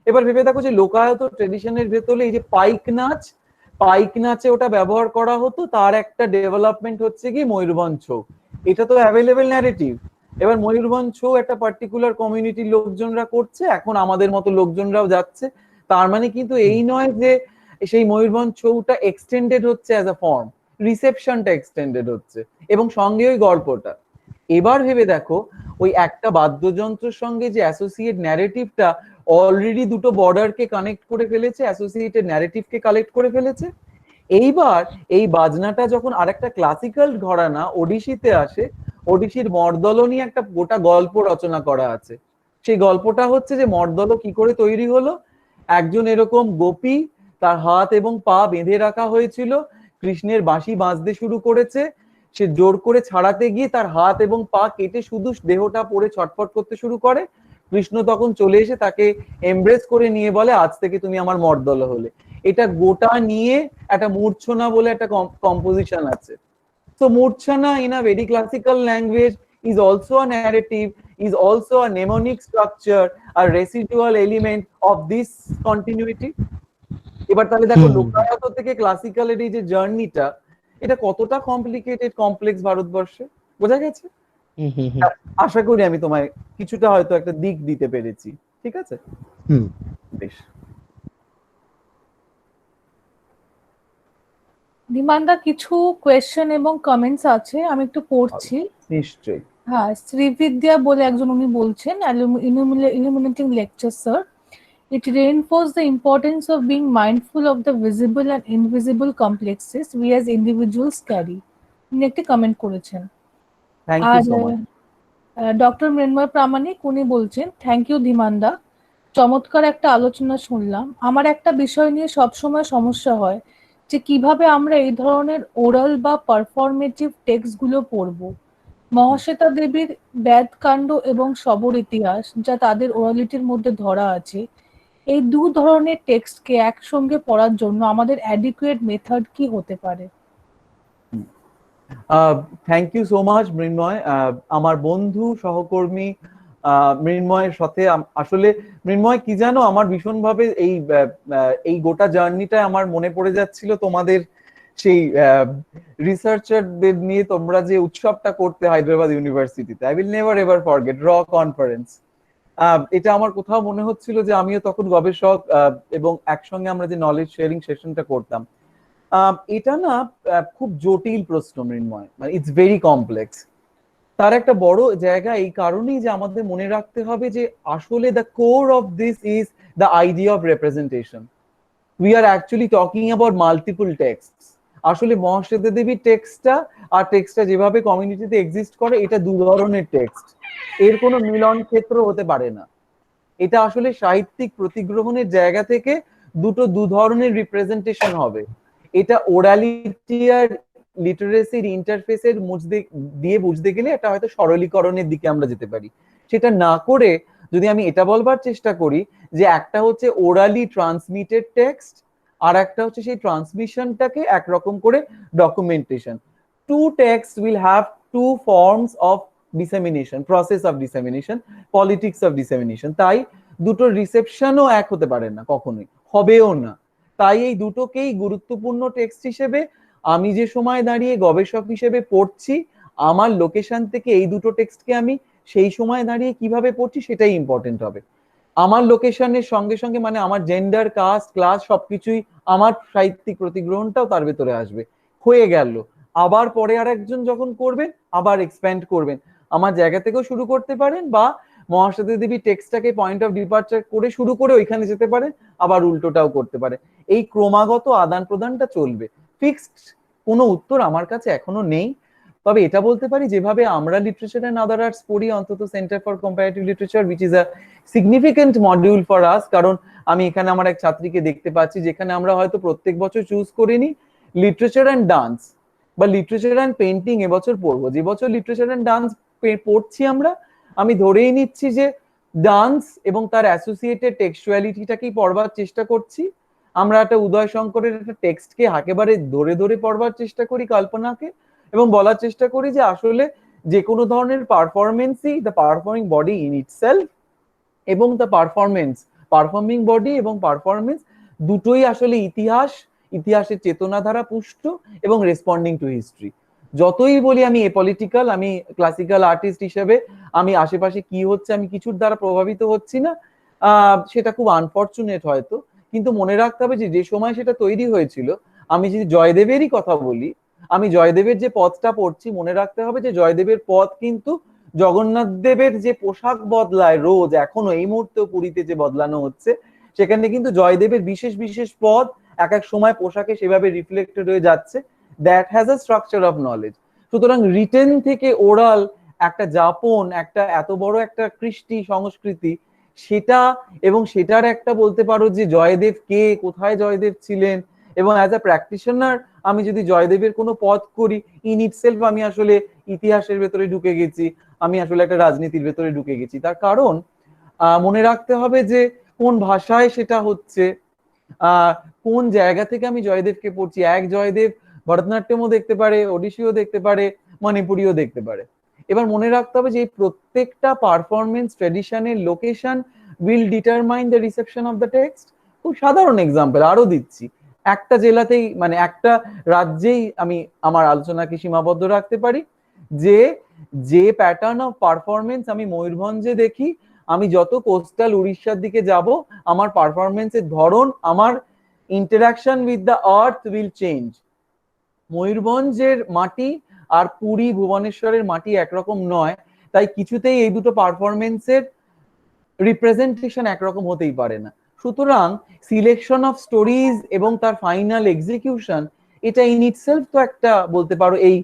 এবার ভেবে দেখো যে লোকায়ত ট্রেডিশনের ভেতরে এই যে পাইক নাচে ওটা ব্যবহার করা হতো, তার একটা ডেভেলপমেন্ট হচ্ছে কি ময়ূরভঞ্জ ছৌ। এটা তো অ্যাভেলেবেল ন্যারেটিভ। এবার ময়ূরভঞ্জ ছৌ একটা পার্টিকুলার কমিউনিটির লোকজনরা করছে, এখন আমাদের মতো লোকজনরাও যাচ্ছে। তার মানে কিন্তু এই নয় যে সেই ময়ূরভঞ্জ ছৌটা এক্সটেন্ডেড হচ্ছে অ্যাজ আ ফর্ম, রিসেপশনটা এক্সটেন্ডেড হচ্ছে, এবং সঙ্গে ওই গল্পটা। এবার ভেবে দেখো ওই একটা বাদ্যযন্ত্রের সঙ্গে যে অ্যাসোসিয়েট ন্যারেটিভটা অলরেডি দুটো বর্ডারকে কানেক্ট করে ফেলেছে, অ্যাসোসিয়েটেড ন্যারেটিভকে কালেক্ট করে ফেলেছে। এইবার এই বাজনাটা যখন আরেকটা ক্লাসিক্যাল ঘরানা ওডিশিতে আসে, ওডিশির মর্দল নিয়ে একটা গোটা গল্প রচনা করা আছে, সেই গল্পটা হচ্ছে যে মর্দল কি করে তৈরি হলো। একজন এরকম গোপী, তার হাত এবং পা বেঁধে রাখা হয়েছিল, কৃষ্ণের বাঁশি বাজতে শুরু করেছে, সে জোর করে ছাড়াতে গিয়ে তার হাত এবং পা কেটে শুধু দেহটা পড়ে ছটফট করতে শুরু করে। কৃষ্ণ তখন চলে এসে তাকে এমব্রেস করে নিয়ে বলে, আজ থেকে তুমি আমার মর্দল হলে। এটা গোটা নিয়ে একটা মূর্ছনা বলে একটা কম্পোজিশন আছে। So Murchana in a very classical language is also a narrative, is also a mnemonic structure, a residual element of this continuity. এবার তাহলে দেখো লোকায়ত থেকে ক্লাসিক্যালের এই যে জার্নিটা, এটা কতটা কমপ্লিকেটেড কমপ্লেক্স ভারতবর্ষে, বোঝা গেছে? আশা করি আমি তোমায় কিছুটা হয়তো একটা দিক দিতে পেরেছি, ঠিক আছে? বেশ। ডিমান্ডা কিছু কোয়েশ্চেন এবং কমেন্টস আছে, আমি একটু পড়ছি। নিশ্চয়ই। হ্যাঁ, শ্রীবিদ্যা বলে একজন উনি বলছেন, illuminating lecture sir. It reinforces the importance of being mindful of the visible and invisible complexes we as individuals carry. উনি একটি কমেন্ট করেছেন। Thank you so much. Doctor Mrinmoy Pramanik উনি বলছেন, থ্যাংক ইউ ধীমানদা, চমৎকার একটা আলোচনা শুনলাম। আমার একটা বিষয় নিয়ে সবসময় সমস্যা হয় যে কিভাবে আমরা এই ধরনের ওরাল বা পারফরমেটিভ টেক্সটগুলো পড়ব। মহাশ্বেতা দেবীর বেদকাণ্ড এবং শবর ইতিহাস যা তাদের ওরালিটির মধ্যে ধরা আছে, এই দু ধরনের টেক্সটকে একসঙ্গে পড়ার জন্য আমাদের অ্যাডিকুয়েট মেথড কি হতে পারে? থ্যাংক ইউ সো মাচ মৃন্ময়। আমার বন্ধু সহকর্মী মৃন্ময়ের সাথে আসলে মৃন্ময় কি জানো, আমার ভীষণভাবে এই গোটা জার্নিটা আমার মনে পড়ে যাচ্ছিল তোমাদের সেই রিসার্চারদের নিয়ে তোমরা যে উৎসবটা করতে হায়দ্রাবাদ ইউনিভার্সিটিতে। I will never ever forget র কনফারেন্স। এটা আমার কোথাও মনে হচ্ছিল যে আমিও তখন গবেষক এবং একসঙ্গে আমরা যে নলেজ শেয়ারিং সেশনটা করতাম। এটা না খুব জটিল প্রশ্ন মৃন্ময়, মানে ইটস ভেরি কমপ্লেক্স। তার একটা বড় জায়গা এই কারণেই যে আমাদের মনে রাখতে হবে যে আসলে the core of this is the idea of representation. We are actually talking about multiple text. আসলে মহাশ্বেতা দেবীর টেক্সটটা আর টেক্সটটা যেভাবে কমিউনিটিতে এক্সিস্ট করে, এটা দু ধরনের টেক্সট, এর কোনো মিলন ক্ষেত্র হতে পারে না। এটা আসলে সাহিত্যিক প্রতিগ্রহণের জায়গা থেকে দু ধরনের রিপ্রেজেন্টেশন হবে। এটা ওরালিটি আর লিটারেসির ইন্টারফেসের দিয়ে বুঝতে গেলে এটা হয়তো সরলীকরণের দিকে আমরা যেতে পারি। সেটা না করে যদি আমি এটা বলবার চেষ্টা করি যে একটা হচ্ছে ওরালি ট্রান্সমিটেড টেক্সট, আর একটা হচ্ছে সেই ট্রান্সমিশনটাকে একরকম করে documentation. Two text will have two forms of dissemination, process of dissemination, politics of dissemination. তাই দুটো রিসেপশনও এক হতে পারে না, কখনোই হবেও না। তাই এই দুটোকেই গুরুত্বপূর্ণ টেক্সট হিসেবে আমি যে সময় দাঁড়িয়ে গবেষক হিসেবে পড়ছি, আমার লোকেশন থেকে এই দুটো টেক্সটকে আমি সেই সময় দাঁড়িয়ে কিভাবে পড়ছি সেটাই ইম্পর্টেন্ট হবে। আমার লোকেশনের সঙ্গে সঙ্গে মানে আমার জেন্ডার, কাস্ট, ক্লাস সবকিছুই, আমার সাহিত্যিক প্রতিগ্রহণটাও তার ভেতরে আসবে। হয়ে গেল, আবার পরে আর একজন যখন করবেন আবার এক্সপ্যান্ড করবেন, আমার জায়গা থেকেও শুরু করতে পারেন, বা Mahasweta Devi টেক্সটটাকে point of departure করে শুরু করে ওইখানে যেতে পারেন, আবার উল্টোটাও করতে পারে। এই ক্রমাগত আদান প্রদানটা চলবে। ফিক্সড কোনো উত্তর আমার কাছে এখনো নেই। তবে এটা বলতে পারি, যেভাবে আমরা লিটারেচার এন্ড আদার আর্টস পড়ি, অন্তত centre for comparative literature, which is a significant module for us, কারণ আমি এখানে আমার এক ছাত্রীকে দেখতে পাচ্ছি যেখানে আমরা হয়তো প্রত্যেক বছর চুজ করিনি লিটারেচার অ্যান্ড ডান্স বা লিটারেচার অ্যান্ড পেন্টিং এবছর পড়বো। যে বছর লিটারেচার অ্যান্ড ডান্স পড়ছি আমরা, আমি ধরেই নিচ্ছি যে ডান্স এবং তার অ্যাসোসিয়েটেড টেক্সচুয়ালিটিটাকেই পড়বার চেষ্টা করছি। আমরা একটা উদয় শঙ্করের একটা টেক্সটকে একেবারে ধরে ধরে পড়বার চেষ্টা করি, কল্পনাকে, এবং বলার চেষ্টা করি যে আসলে যে কোনো ধরনের পারফরমেন্সই the performing body in itself, এবং দ্য পারফর্মিং বডি এবং পারফরমেন্স দুটোই আসলে ইতিহাসের চেতনা দ্বারা পুষ্ট এবং রেসপন্ডিং টু হিস্ট্রি। যতই বলি আমি এপলিটিক্যাল, আমি ক্লাসিক্যাল আর্টিস্ট হিসেবে আমি আশেপাশে কি হচ্ছে আমি কিছুর দ্বারা প্রভাবিত হচ্ছি না, সেটা খুব আনফর্চুনেট হয়তো, কিন্তু মনে রাখতে হবে যে সময় সেটা তৈরি হয়েছিল। আমি যদি জয়দেবেরই কথা বলি, আমি জয়দেবের যে পথটা পড়ছি, মনে রাখতে হবে যে জয়দেবের পথ কিন্তু জগন্নাথ দেবের যে পোশাক বদলায় রোজ, এখনো এই মুহূর্তেও পুরীতে যে বদলানো হচ্ছে, সেখানে কিন্তু জয়দেবের বিশেষ বিশেষ পদ এক এক সময় পোশাকে সেভাবে রিফ্লেক্টেড হয়ে যাচ্ছে। That has a structure of knowledge. সুতরাং রিটেন থেকে ওরাল একটা যাপন, একটা এত বড় একটা কৃষ্টি সংস্কৃতি, সেটা এবং সেটার একটা বলতে পারো যে জয়দেব কে, কোথায় জয়দেব ছিলেন, এবং অ্যাজ আ প্র্যাকটিশনার আমি যদি জয়দেবের কোনো পথ করি, ইন ইটসেলফ আমি আসলে ইতিহাসের ভেতরে ঢুকে গেছি, আমি আসলে একটা রাজনীতির ভেতরে ঢুকে গেছি। তার কারণ মনে রাখতে হবে যে কোন ভাষায় সেটা হচ্ছে, কোন জায়গা থেকে আমি জয়দেবকে পড়ছি। এক জয়দেব ভরতনাট্যমও দেখতে পারে, ওডিসিও দেখতে পারে, মণিপুরিও দেখতে পারে। এবার মনে রাখতে হবে যে এই প্রত্যেকটা পারফরমেন্স ট্র্যাডিশনের location will determine the reception of the text. খুব সাধারণ এক্সাম্পল আরো দিচ্ছি, একটা জেলাতেই মানে একটা রাজ্যেই আমি আমার আলোচনাকে সীমাবদ্ধ রাখতে পারি, যে যে প্যাটার্ন অফ পারফরমেন্স আমি ময়ূরভঞ্জে দেখি, আমি যত কোস্টাল উড়িষ্যার দিকে যাব, আমার পারফরমেন্সের ধরন, আমার interaction with the earth will change. ময়ূরভঞ্জের মাটি আর পুরী ভুবনেশ্বরের মাটি একরকম নয়, তাই কিছুতেই এই দুটো পারফরমেন্সের রিপ্রেজেন্টেশন একরকম হতেই পারে না। সুতরাং সিলেকশন অফ স্টোরিজ এবং তার ফাইনাল এক্সিকিউশন, এটা ইন ইটসেলফ তো একটা বলতে পারো, এই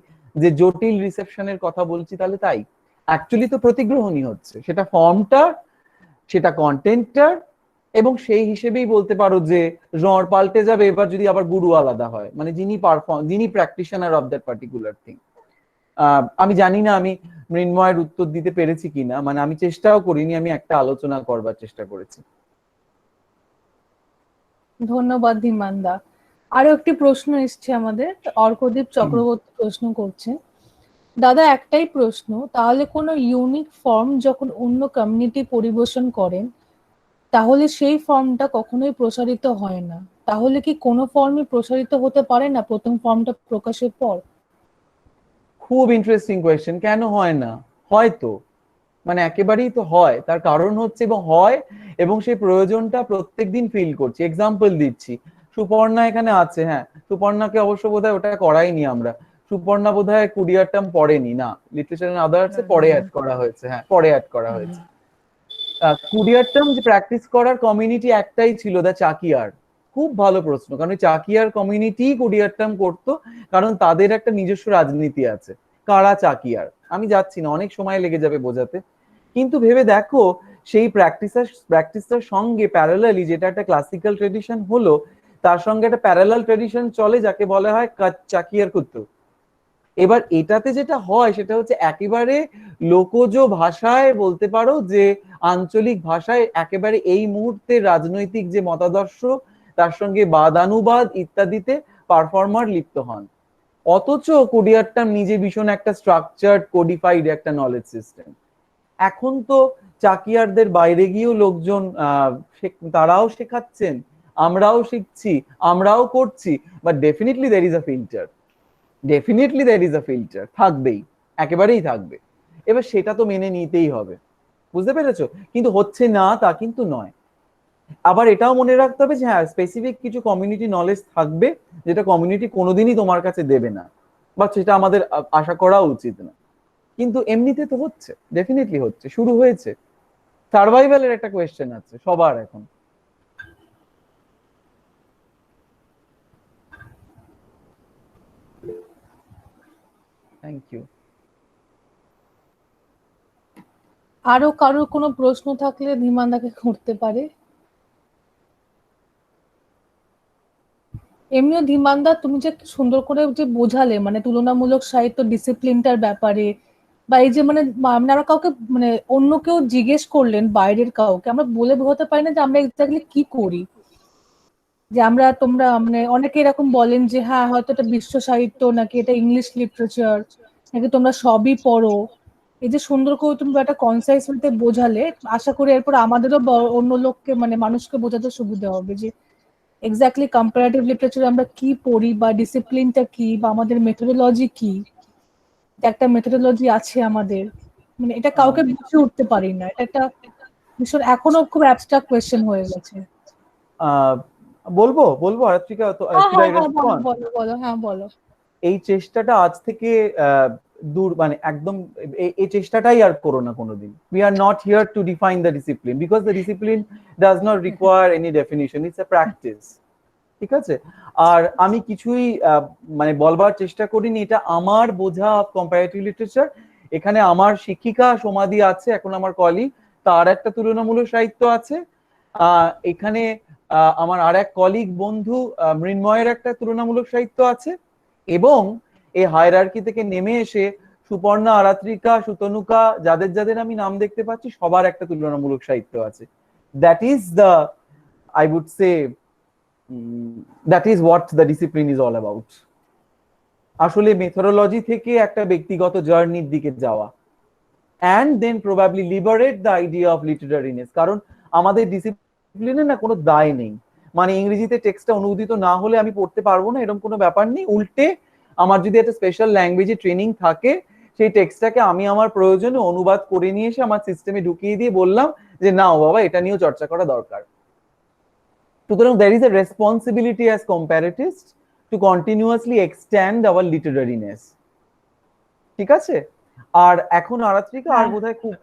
যে জটিল রিসেপশনের কথা বলছি, তাহলে তাই অ্যাকচুয়ালি তো প্রতিগ্রহণই হচ্ছে, সেটা ফর্মটার, সেটা কন্টেন্টটার, এবং সেই হিসেবেই বলতে পারো যে জ্বর পাল্টে যাবে এবার যদি আবার গুরু আলাদা হয়, মানে যিনি practitioner of that particular thing. আমি জানি না আমি মৃন্ময়ের উত্তর দিতে পেরেছি কিনা, মানে আমি চেষ্টাও করিনি, আমি একটা আলোচনা করবার চেষ্টা করেছি। ধন্যবাদ ধীমানদা। আরো একটি প্রশ্ন এসছে আমাদের, অর্কদীপ চক্রবর্তী প্রশ্ন করছে, দাদা একটাই প্রশ্ন, তাহলে কোনো ইউনিক ফর্ম যখন অন্য কমিউনিটি পরিবেশন করেন তাহলে সেই ফর্মটা কখনোই প্রসারিত হয় না, তাহলে কি কোনো ফর্মই প্রসারিত হতে পারে না প্রথম ফর্মটা প্রকাশের পর? খুব ইন্টারেস্টিং কোয়েশ্চেন। কেন হয় না? হয়তো, মানে একেবারেই তো হয়। তার কারণ হচ্ছে এবং হয়, এবং সেই প্রয়োজনটা প্রত্যেকদিন ফিল করছি। এক্সাম্পল দিচ্ছি, সুপর্ণা এখানে আছে, হ্যাঁ সুপর্ণাকে অবশ্য বোধহয় ওটা করাইনি আমরা, সুপর্ণা বোধহয় কুরিয়ার টার্ম পড়েনি, না লিটারেচার এন্ড আদার্সে পরে অ্যাড করা হয়েছে, হ্যাঁ পরে অ্যাড করা হয়েছে। কুরিয়ার টার্ম যে প্র্যাকটিস করার কমিউনিটি একটাই ছিল, দা চাকিয়ার। খুব ভালো প্রশ্ন, কারণ চাকিয়ার কমিউনিটি কুরিয়ার টার্ম করতো, কারণ তাদের একটা নিজস্ব রাজনীতি আছে। কারা চাকিয়ার আমি যাচ্ছি না, অনেক সময় লেগে যাবে বোঝাতে, কিন্তু ভেবে দেখো সেই প্র্যাকটিসটার সঙ্গে প্যারালালি যেটা একটা ক্লাসিক্যাল ট্রেডিশন হলো, তার সঙ্গে একটা প্যারালাল ট্রেডিশন চলে যাকে বলা হয় চাকিয়ার কুত্তু। এবার এটাতে যেটা হয় সেটা হচ্ছে একেবারে লোকজ ভাষায় বলতে পারো যে আঞ্চলিক ভাষায় একেবারে এই মুহূর্তে রাজনৈতিক যে মতাদর্শ তার সঙ্গে বাদানুবাদ ইত্যাদিতে পারফর্মার লিপ্ত হন। অথচ কুরিয়ার টার্ম নিজে ভীষণ একটা স্ট্রাকচার্ড কোডিফাইড একটা নলেজ সিস্টেম। এখন তো চাকিয়ারদের বাইরে গিয়েও লোকজন তারাও শেখাচ্ছেন, আমরাও শিখছি, আমরাও করছি, but definitely there is a filter, definitely that is a filter, থাকবেই, একেবারেই থাকবে। এবার সেটা তো মেনে নিতেই হবে, বুঝতে পেরেছো? কিন্তু হচ্ছে না তা কিন্তু নয়। আবার এটাও মনে রাখতে হবে যে হ্যাঁ স্পেসিফিক কিছু কমিউনিটি নলেজ থাকবে যেটা কমিউনিটি কোনোদিনই তোমার কাছে দেবে না, বা সেটা আমাদের আশা করা উচিত না। কিন্তু এমনিতে তো হচ্ছে, ডেফিনেটলি হচ্ছে, শুরু হয়েছে। সার্ভাইভালের একটা কোয়েশ্চেন আছে সবার এখন। Thank you. আরো কারো কোনো প্রশ্ন থাকলে ধীমানদাকে করতে পারে। এমনিও ধীমানদা তুমি যে সুন্দর করে যে বোঝালে মানে তুলনামূলক সাহিত্য ডিসিপ্লিনটার ব্যাপারে, বা এই যে মানে আমরা কাউকে মানে অন্য কেউ জিজ্ঞেস করলেন বাইরের কাউকে, আমরা বলে বোঝাতে পারি না যে আমরা এক্স্যাক্টলি কি করি। যে আমরা তোমরা মানে অনেকে এরকম বলেন যে হ্যাঁ হয়তো এটা বিশ্ব সাহিত্য, নাকি এটা ইংলিশ লিটারেচার, নাকি তোমরা সবই পড়ো। এই যে সুন্দর করে তুমি একটা কনসাইজ ওয়েতে বোঝালে, আশা করি এরপর আমাদেরও অন্য লোককে মানে মানুষকে বোঝাতে সুবিধা হবে যে এক্স্যাক্টলি কম্পারেটিভ লিটারেচার আমরা কি পড়ি, বা ডিসিপ্লিনটা কি, বা আমাদের মেথোডোলজি কি, একটা মেথোডোলজি আছে আমাদের, মানে এটা কাউকে বুঝে উঠতে পারি না। এটা একটা ভীষণ এখনো খুব অ্যাবস্ট্রাক্ট কোয়েশ্চেন হয়ে গেছে। বলবো আরাত্রিকা, বলো হ্যাঁ বলো। এই চেষ্টাটা আজ থেকে দূর, মানে একদম এই চেষ্টাটাই আর করো না কোনোদিন। We are not here to define the discipline because the discipline does not require any definition, it's a practice, ঠিক আছে? আর আমি কিছুই মানে বলবার চেষ্টা করিনি এটা আমার বোঝা কম্পারেটিভ লিটারেচার, এখানে আমার শিক্ষিকা সমাধি আছে, এখন আমার কলিগ, তার একটা তুলনামূলক সাহিত্য আছে। এখানে আমার আর এক কলিগ বন্ধু মৃন্ময়ের একটা তুলনামূলক সাহিত্য আছে, এবং এই হায়ারার্কি থেকে নেমে এসে সুপর্ণা, আরাত্রিকা, সুতনুকা, যাদের যাদের আমি নাম দেখতে পাচ্ছি, সবার একটা তুলনামূলক সাহিত্য আছে। That is the, I would say, that is what the discipline is all about. আসলে মেথোডোলজি থেকে একটা ব্যক্তিগত জার্নির দিকে যাওয়া, and then probably liberate the idea of literariness, কারণ আমাদের ডিসিপ্লিনে না কোনো দায় নেই, মানে ইংরেজিতে টেক্সটটা অনুদিত না হলে আমি পড়তে পারবো না এরকম কোনো ব্যাপার নেই। উল্টে আমার যদি একটা স্পেশাল ল্যাঙ্গুয়েজে ট্রেনিং থাকে, সেই টেক্সটটাকে আমি আমার প্রয়োজনে অনুবাদ করে নিয়ে এসে আমার সিস্টেমে ঢুকিয়ে দিয়ে বললাম যে না বাবা, এটা নিয়েও চর্চা করা দরকার। সুতরাং there is a responsibility as comparatists to continuously extend our literariness, ঠিক আছে? আর এখন আরাত্রিকা আর বোধহয় খুব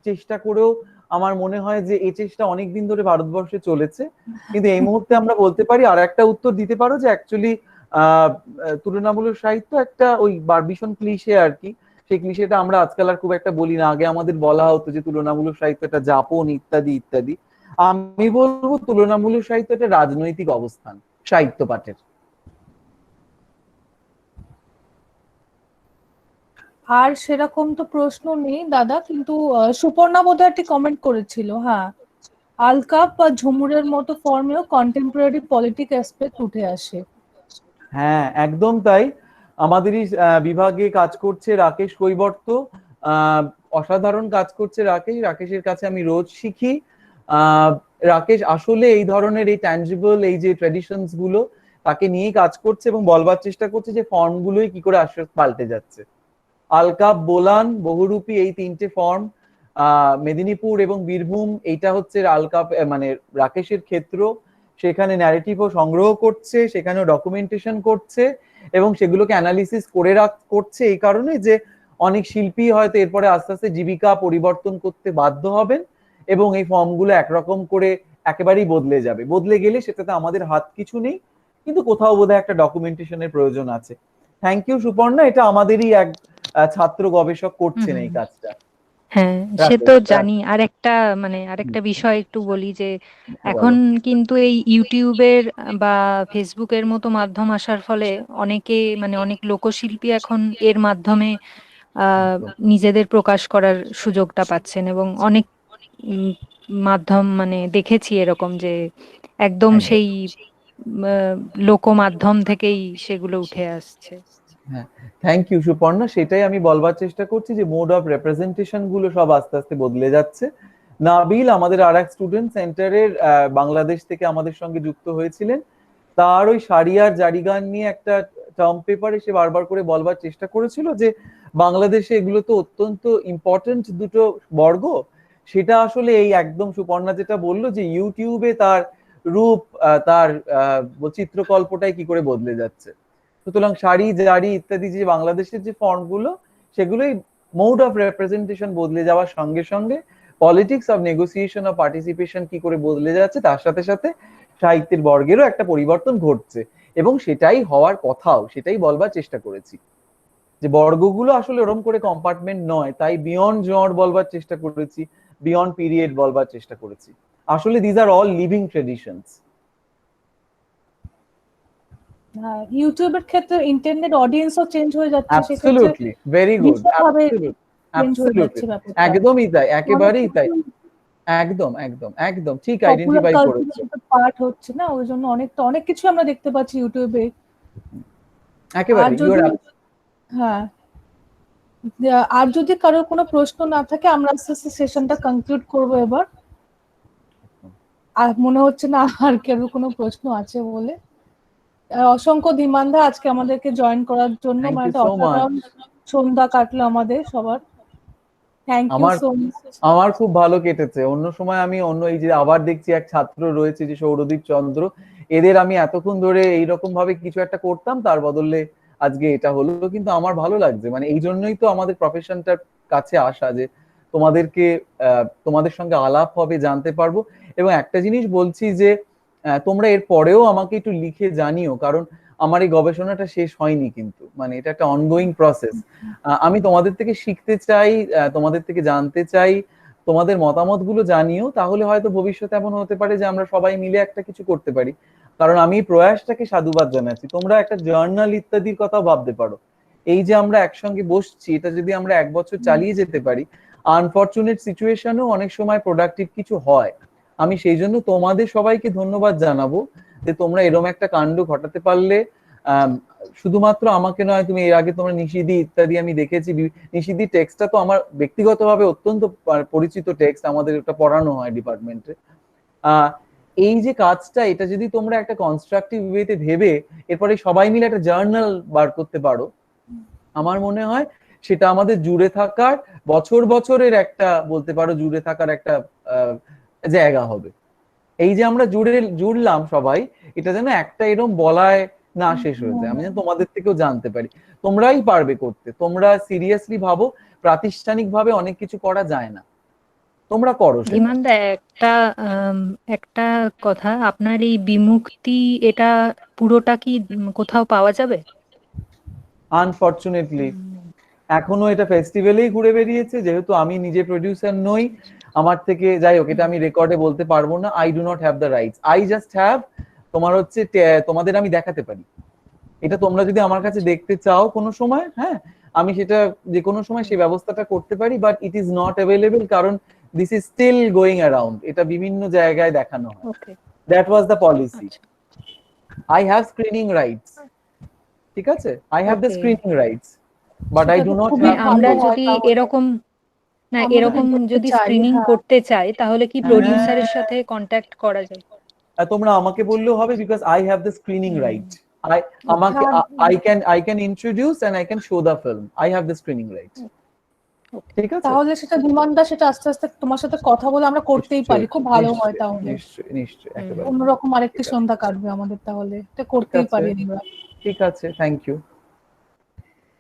চেষ্টা করেও, আমার মনে হয় যে এই চেষ্টা অনেকদিন ধরে ভারতবর্ষে চলেছে, কিন্তু এই মুহূর্তে আমরা বলতে পারি, আর একটা উত্তর দিতে পারো যে অ্যাকচুয়ালি তুলনামূলক সাহিত্য একটা ওই ভীষণ ক্লিশে আর কি, সেই ক্লিশেটা আমরা আজকাল আর খুব একটা বলি না। আগে আমাদের বলা হতো যে তুলনামূলক সাহিত্য একটা যাপন ইত্যাদি ইত্যাদি। আমি বলবো তুলনামূলক সাহিত্য একটা রাজনৈতিক অবস্থান সাহিত্য পাঠের। আর সেরকম তো প্রশ্ন নেই দাদা, কিন্তু সুপর্ণা বোধহয় একটি কমেন্ট করেছিল। হ্যাঁ, আলকাপ বা ঝুমুরের মতো ফর্মেও কন্টেম্পোরারি পলিটিক অ্যাসপেক্ট উঠে আসে। হ্যাঁ, একদম তাই। আমাদেরই বিভাগে কাজ করছে রাকেশ কৈবর্ত, অসাধারণ কাজ করছে রাকেশ। রাকেশের কাছে আমি রোজ শিখি। রাকেশ আসলে এই ধরনের এই ট্যাঞ্জিবল এই যে ট্র্যাডিশনস গুলো তাকে নিয়েই কাজ করছে এবং বলবার চেষ্টা করছে যে ফর্ম গুলোই কি করে আস্তে আস্তে পাল্টে যাচ্ছে। আলকাপ, বোলান, বহুরূপী, এই তিনটে ফর্ম, মেদিনীপুর এবং বীরভূম, এইটা হচ্ছে আলকাপ মানে রাকেশের ক্ষেত্র। সেখানে ন্যারেটিভও সংগ্রহ করছে, সেখানেও ডকুমেন্টেশন করছে এবং সেগুলোকে অ্যানালিসিস করে করছে এই কারণে যে অনেক শিল্পী হয়তো এরপরে আস্তে আস্তে জীবিকা পরিবর্তন করতে বাধ্য হবেন এবং এই ফর্মগুলো একরকম করে একেবারেই বদলে যাবে। বদলে গেলে সেটাতে আমাদের হাত কিছু নেই, কিন্তু কোথাও বোধহয় একটা ডকুমেন্টেশনের প্রয়োজন আছে। থ্যাংক ইউ সুপর্ণা, এটা আমাদেরই এক ছাত্র গবেষক করছেন এই কাজটা। হ্যাঁ, সে তো জানি। আরেকটা বিষয় একটু বলি যে এখন কিন্তু এই ইউটিউবের বা ফেসবুকের মতো মাধ্যম আসার ফলে অনেকে অনেক লোকশিল্পী এখন এর মাধ্যমে নিজেদের প্রকাশ করার সুযোগটা পাচ্ছেন এবং অনেক মাধ্যম দেখেছি এরকম যে একদম সেই লোক মাধ্যম থেকেই সেগুলো উঠে আসছে। হ্যাঁ, থ্যাংক ইউ সুপর্ণা, সেটাই আমি বলবার চেষ্টা করছি যে মোড অফ রিপ্রেজেন্টেশন গুলো সব আস্তে আস্তে বদলে যাচ্ছে। নাবিল আমাদের আর এক স্টুডেন্ট সেন্টারের বাংলাদেশ থেকে আমাদের সঙ্গে যুক্ত হয়েছিলেন, তার ওই শাড়িয়ার জারিগান নিয়ে একটা টার্ম পেপারে সে বারবার করে বলবার চেষ্টা করেছিল যে বাংলাদেশে এগুলো তো অত্যন্ত ইম্পর্টেন্ট দুটো বর্গ। সেটা আসলে এই একদম সুপর্ণা যেটা বললো যে ইউটিউবে তার রূপ, তার চিত্রকল্পটাই কি করে বদলে যাচ্ছে। সুতরাং শাড়ি, জারি ইত্যাদি যে বাংলাদেশের যে ফর্মগুলো, সেগুলোই মোড অফ রিপ্রেজেন্টেশন বদলে যাওয়ার সঙ্গে সঙ্গে politics of negotiation of participation কি করে বদলে যাচ্ছে, তার সাথে সাথে সাহিত্যের বর্গেরও একটা পরিবর্তন ঘটছে এবং সেটাই হওয়ার কথাও, সেটাই বলবার চেষ্টা করেছি যে বর্গগুলো আসলে ওরকম করে কম্পার্টমেন্ট নয়, তাই বিয়ন্ড জনর বলবার চেষ্টা করেছি, বিয়ন্ড পিরিয়ড বলবার চেষ্টা করেছি। আসলে these are all living traditions. ইউটিউবের ক্ষেত্রে ইন্টারনেট অডিয়েন্সও চেঞ্জ হয়ে যাচ্ছে, অ্যাবসলিউটলি, ভেরি গুড, অ্যাবসলিউটলি, একদমই তাই, একেবারেই তাই, একদম একদম একদম ঠিক আইডেন্টিফাই করেছো। পার্ট হচ্ছে না, ওই জন্য অনেক কিছু আমরা দেখতে পাচ্ছি ইউটিউবে। একেবারে হ্যাঁ, আর যদি কারোর কোনো প্রশ্ন না থাকে আমরা আস্তে আস্তে সেশনটা কনক্লুড করব এবার। আর মনে হচ্ছে না আর কারোর কোনো প্রশ্ন আছে বলে। অসংখ্য ধীমানদা আজকে আমাদেরকে জয়েন করার জন্য, সন্ধ্যা কাটলো আমাদের সবার। Thank you so much. আমার খুব ভালো কেটেছে। অন্য সময় আমি এই যে আবার দেখছি এক ছাত্র রয়েছে যে সৌরদীপ চন্দ্র, এদের আমি এতক্ষণ ধরে এইরকম ভাবে কিছু একটা করতাম, তার বদলে আজকে এটা হলো, কিন্তু আমার ভালো লাগছে। এই জন্যই তো আমাদের প্রফেশনটার কাছে আসা, যে তোমাদের সঙ্গে আলাপ হবে, জানতে পারবো। এবং একটা জিনিস বলছি যে তোমরা এর পরেও আমাকে একটু লিখে জানিও, কারণ আমার এই গবেষণাটা শেষ হয়নি কিন্তু, মানে এটা একটা অনগোয়িং প্রসেস। আমি তোমাদের থেকে শিখতে চাই, তোমাদের থেকে জানতে চাই, তোমাদের মতামতগুলো জানিও, তাহলে হয়তো ভবিষ্যতে এমন হতে পারে যে আমরা সবাই মিলে একটা কিছু করতে পারি। কারণ আমি এই প্রয়াসটাকে সাধুবাদ জানাচ্ছি। তোমরা একটা জার্নাল ইত্যাদির কথাও ভাবতে পারো। এই যে আমরা একসঙ্গে বসছি, এটা যদি আমরা 1 বছর চালিয়ে যেতে পারি, আনফরচুনেট সিচুয়েশনেও অনেক সময় প্রোডাক্টিভ কিছু হয়। আমি সেই জন্য তোমাদের সবাইকে ধন্যবাদ জানাবো যে তোমরা এরকম একটা কাণ্ড ঘটাতে পারলে। শুধুমাত্র আমাকে নয়, তুমি এর আগে তোমরা নিশিদি ইত্যাদি আমি দেখেছি, নিশিদি টেক্সটটা তো আমার ব্যক্তিগতভাবে অত্যন্ত পরিচিত টেক্সট, আমাদের ওটা পড়ানো হয় ডিপার্টমেন্টে। এই যে কাজটা, এটা যদি তোমরা একটা কনস্ট্রাকটিভ ওয়েতে ভেবে এরপরে সবাই মিলে একটা জার্নাল বার করতে পারো, আমার মনে হয় সেটা আমাদের জুড়ে থাকার বছর বছরের একটা, বলতে পারো জুড়ে থাকার একটা জায়গা হবে। এই যে আমরা জুড়লাম সবাই, এটা যেন একটা এরকম বলায় না শেষ হয়ে যায়। আমি যেন তোমাদের থেকেও জানতে পারি তোমরাই পারবে করতে। তোমরা সিরিয়াসলি ভাবো, প্রাতিষ্ঠানিক ভাবে অনেক কিছু করা যায় না, তোমরা করো। ধীমানদা, একটা কথা, আপনার এই বিমুক্তি এটা পুরোটা কি কোথাও পাওয়া যাবে? আনফরচুনেটলি এখনো এটা ফেস্টিভ্যালেই ঘুরে বেরিয়েছে, যেহেতু আমি নিজে প্রডিউসার নই। আমার থেকে, যাই হোক, এটা আমি রেকর্ডে বলতে পারবো না। I do not have the rights, I just have, তোমার হচ্ছে তোমাদের আমি দেখাতে পারি। এটা তোমরা যদি আমার কাছে দেখতে চাও কোনো সময়, হ্যাঁ, আমি সেটা যে কোনো সময় সেই ব্যবস্থাটা করতে পারি, but it is not available, কারণ this is still going around, এটা বিভিন্ন জায়গায় দেখানো হয়। That was the policy. I have screening rights, ঠিক আছে, I have the screening rights, but I do not have. আমরা যদি এরকম যদি স্ক্রিনিং করতে চাই, তাহলে কি প্রোডিউসারের সাথে কন্ট্যাক্ট করা যায়? তোমরা আমাকে বললেও হবে, because I have the screening right. I can introduce and I can show the film. I have the screening rights. ঠিক আছে, তাহলে সেটা ধীমানদা সেটা আস্তে আস্তে তোমার সাথে কথা বলে আমরা করতেই পারি, খুব ভালো হয়। তাহলে নিশ্চয়ই একেবারে অন্যরকম আরেকটি সন্ধ্যা কাটবে আমাদের, তাহলে এটা করতেই পারি আমরা। ঠিক আছে, থ্যাংক ইউ,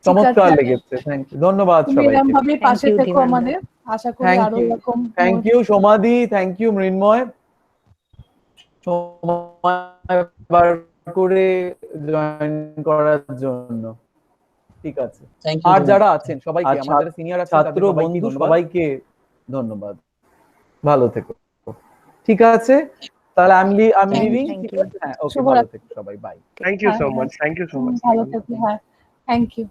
চমৎকার লেগেছে, থ্যাংক ইউ, ধন্যবাদ সবাইকে। এরকম ভাবে পাশে থেকো আমাদের, আশা করি আরো এরকম। থ্যাংক ইউ সমাধি, থ্যাংক ইউ মৃন্ময়, সময় বার করে জয়েন করার জন্য। ঠিক আছে, আর যারা আছেন সবাইকে, আমাদের সিনিয়র ছাত্র বন্ধু সবাইকে ধন্যবাদ, ভালো থেকো। ঠিক আছে, তাহলে আমি লিভিং। হ্যাঁ, ওকে, ভালো থেকো সবাই, bye. Thank you so much, thank you so much, ভালো থেকো। হ্যাঁ, থ্যাংক ইউ।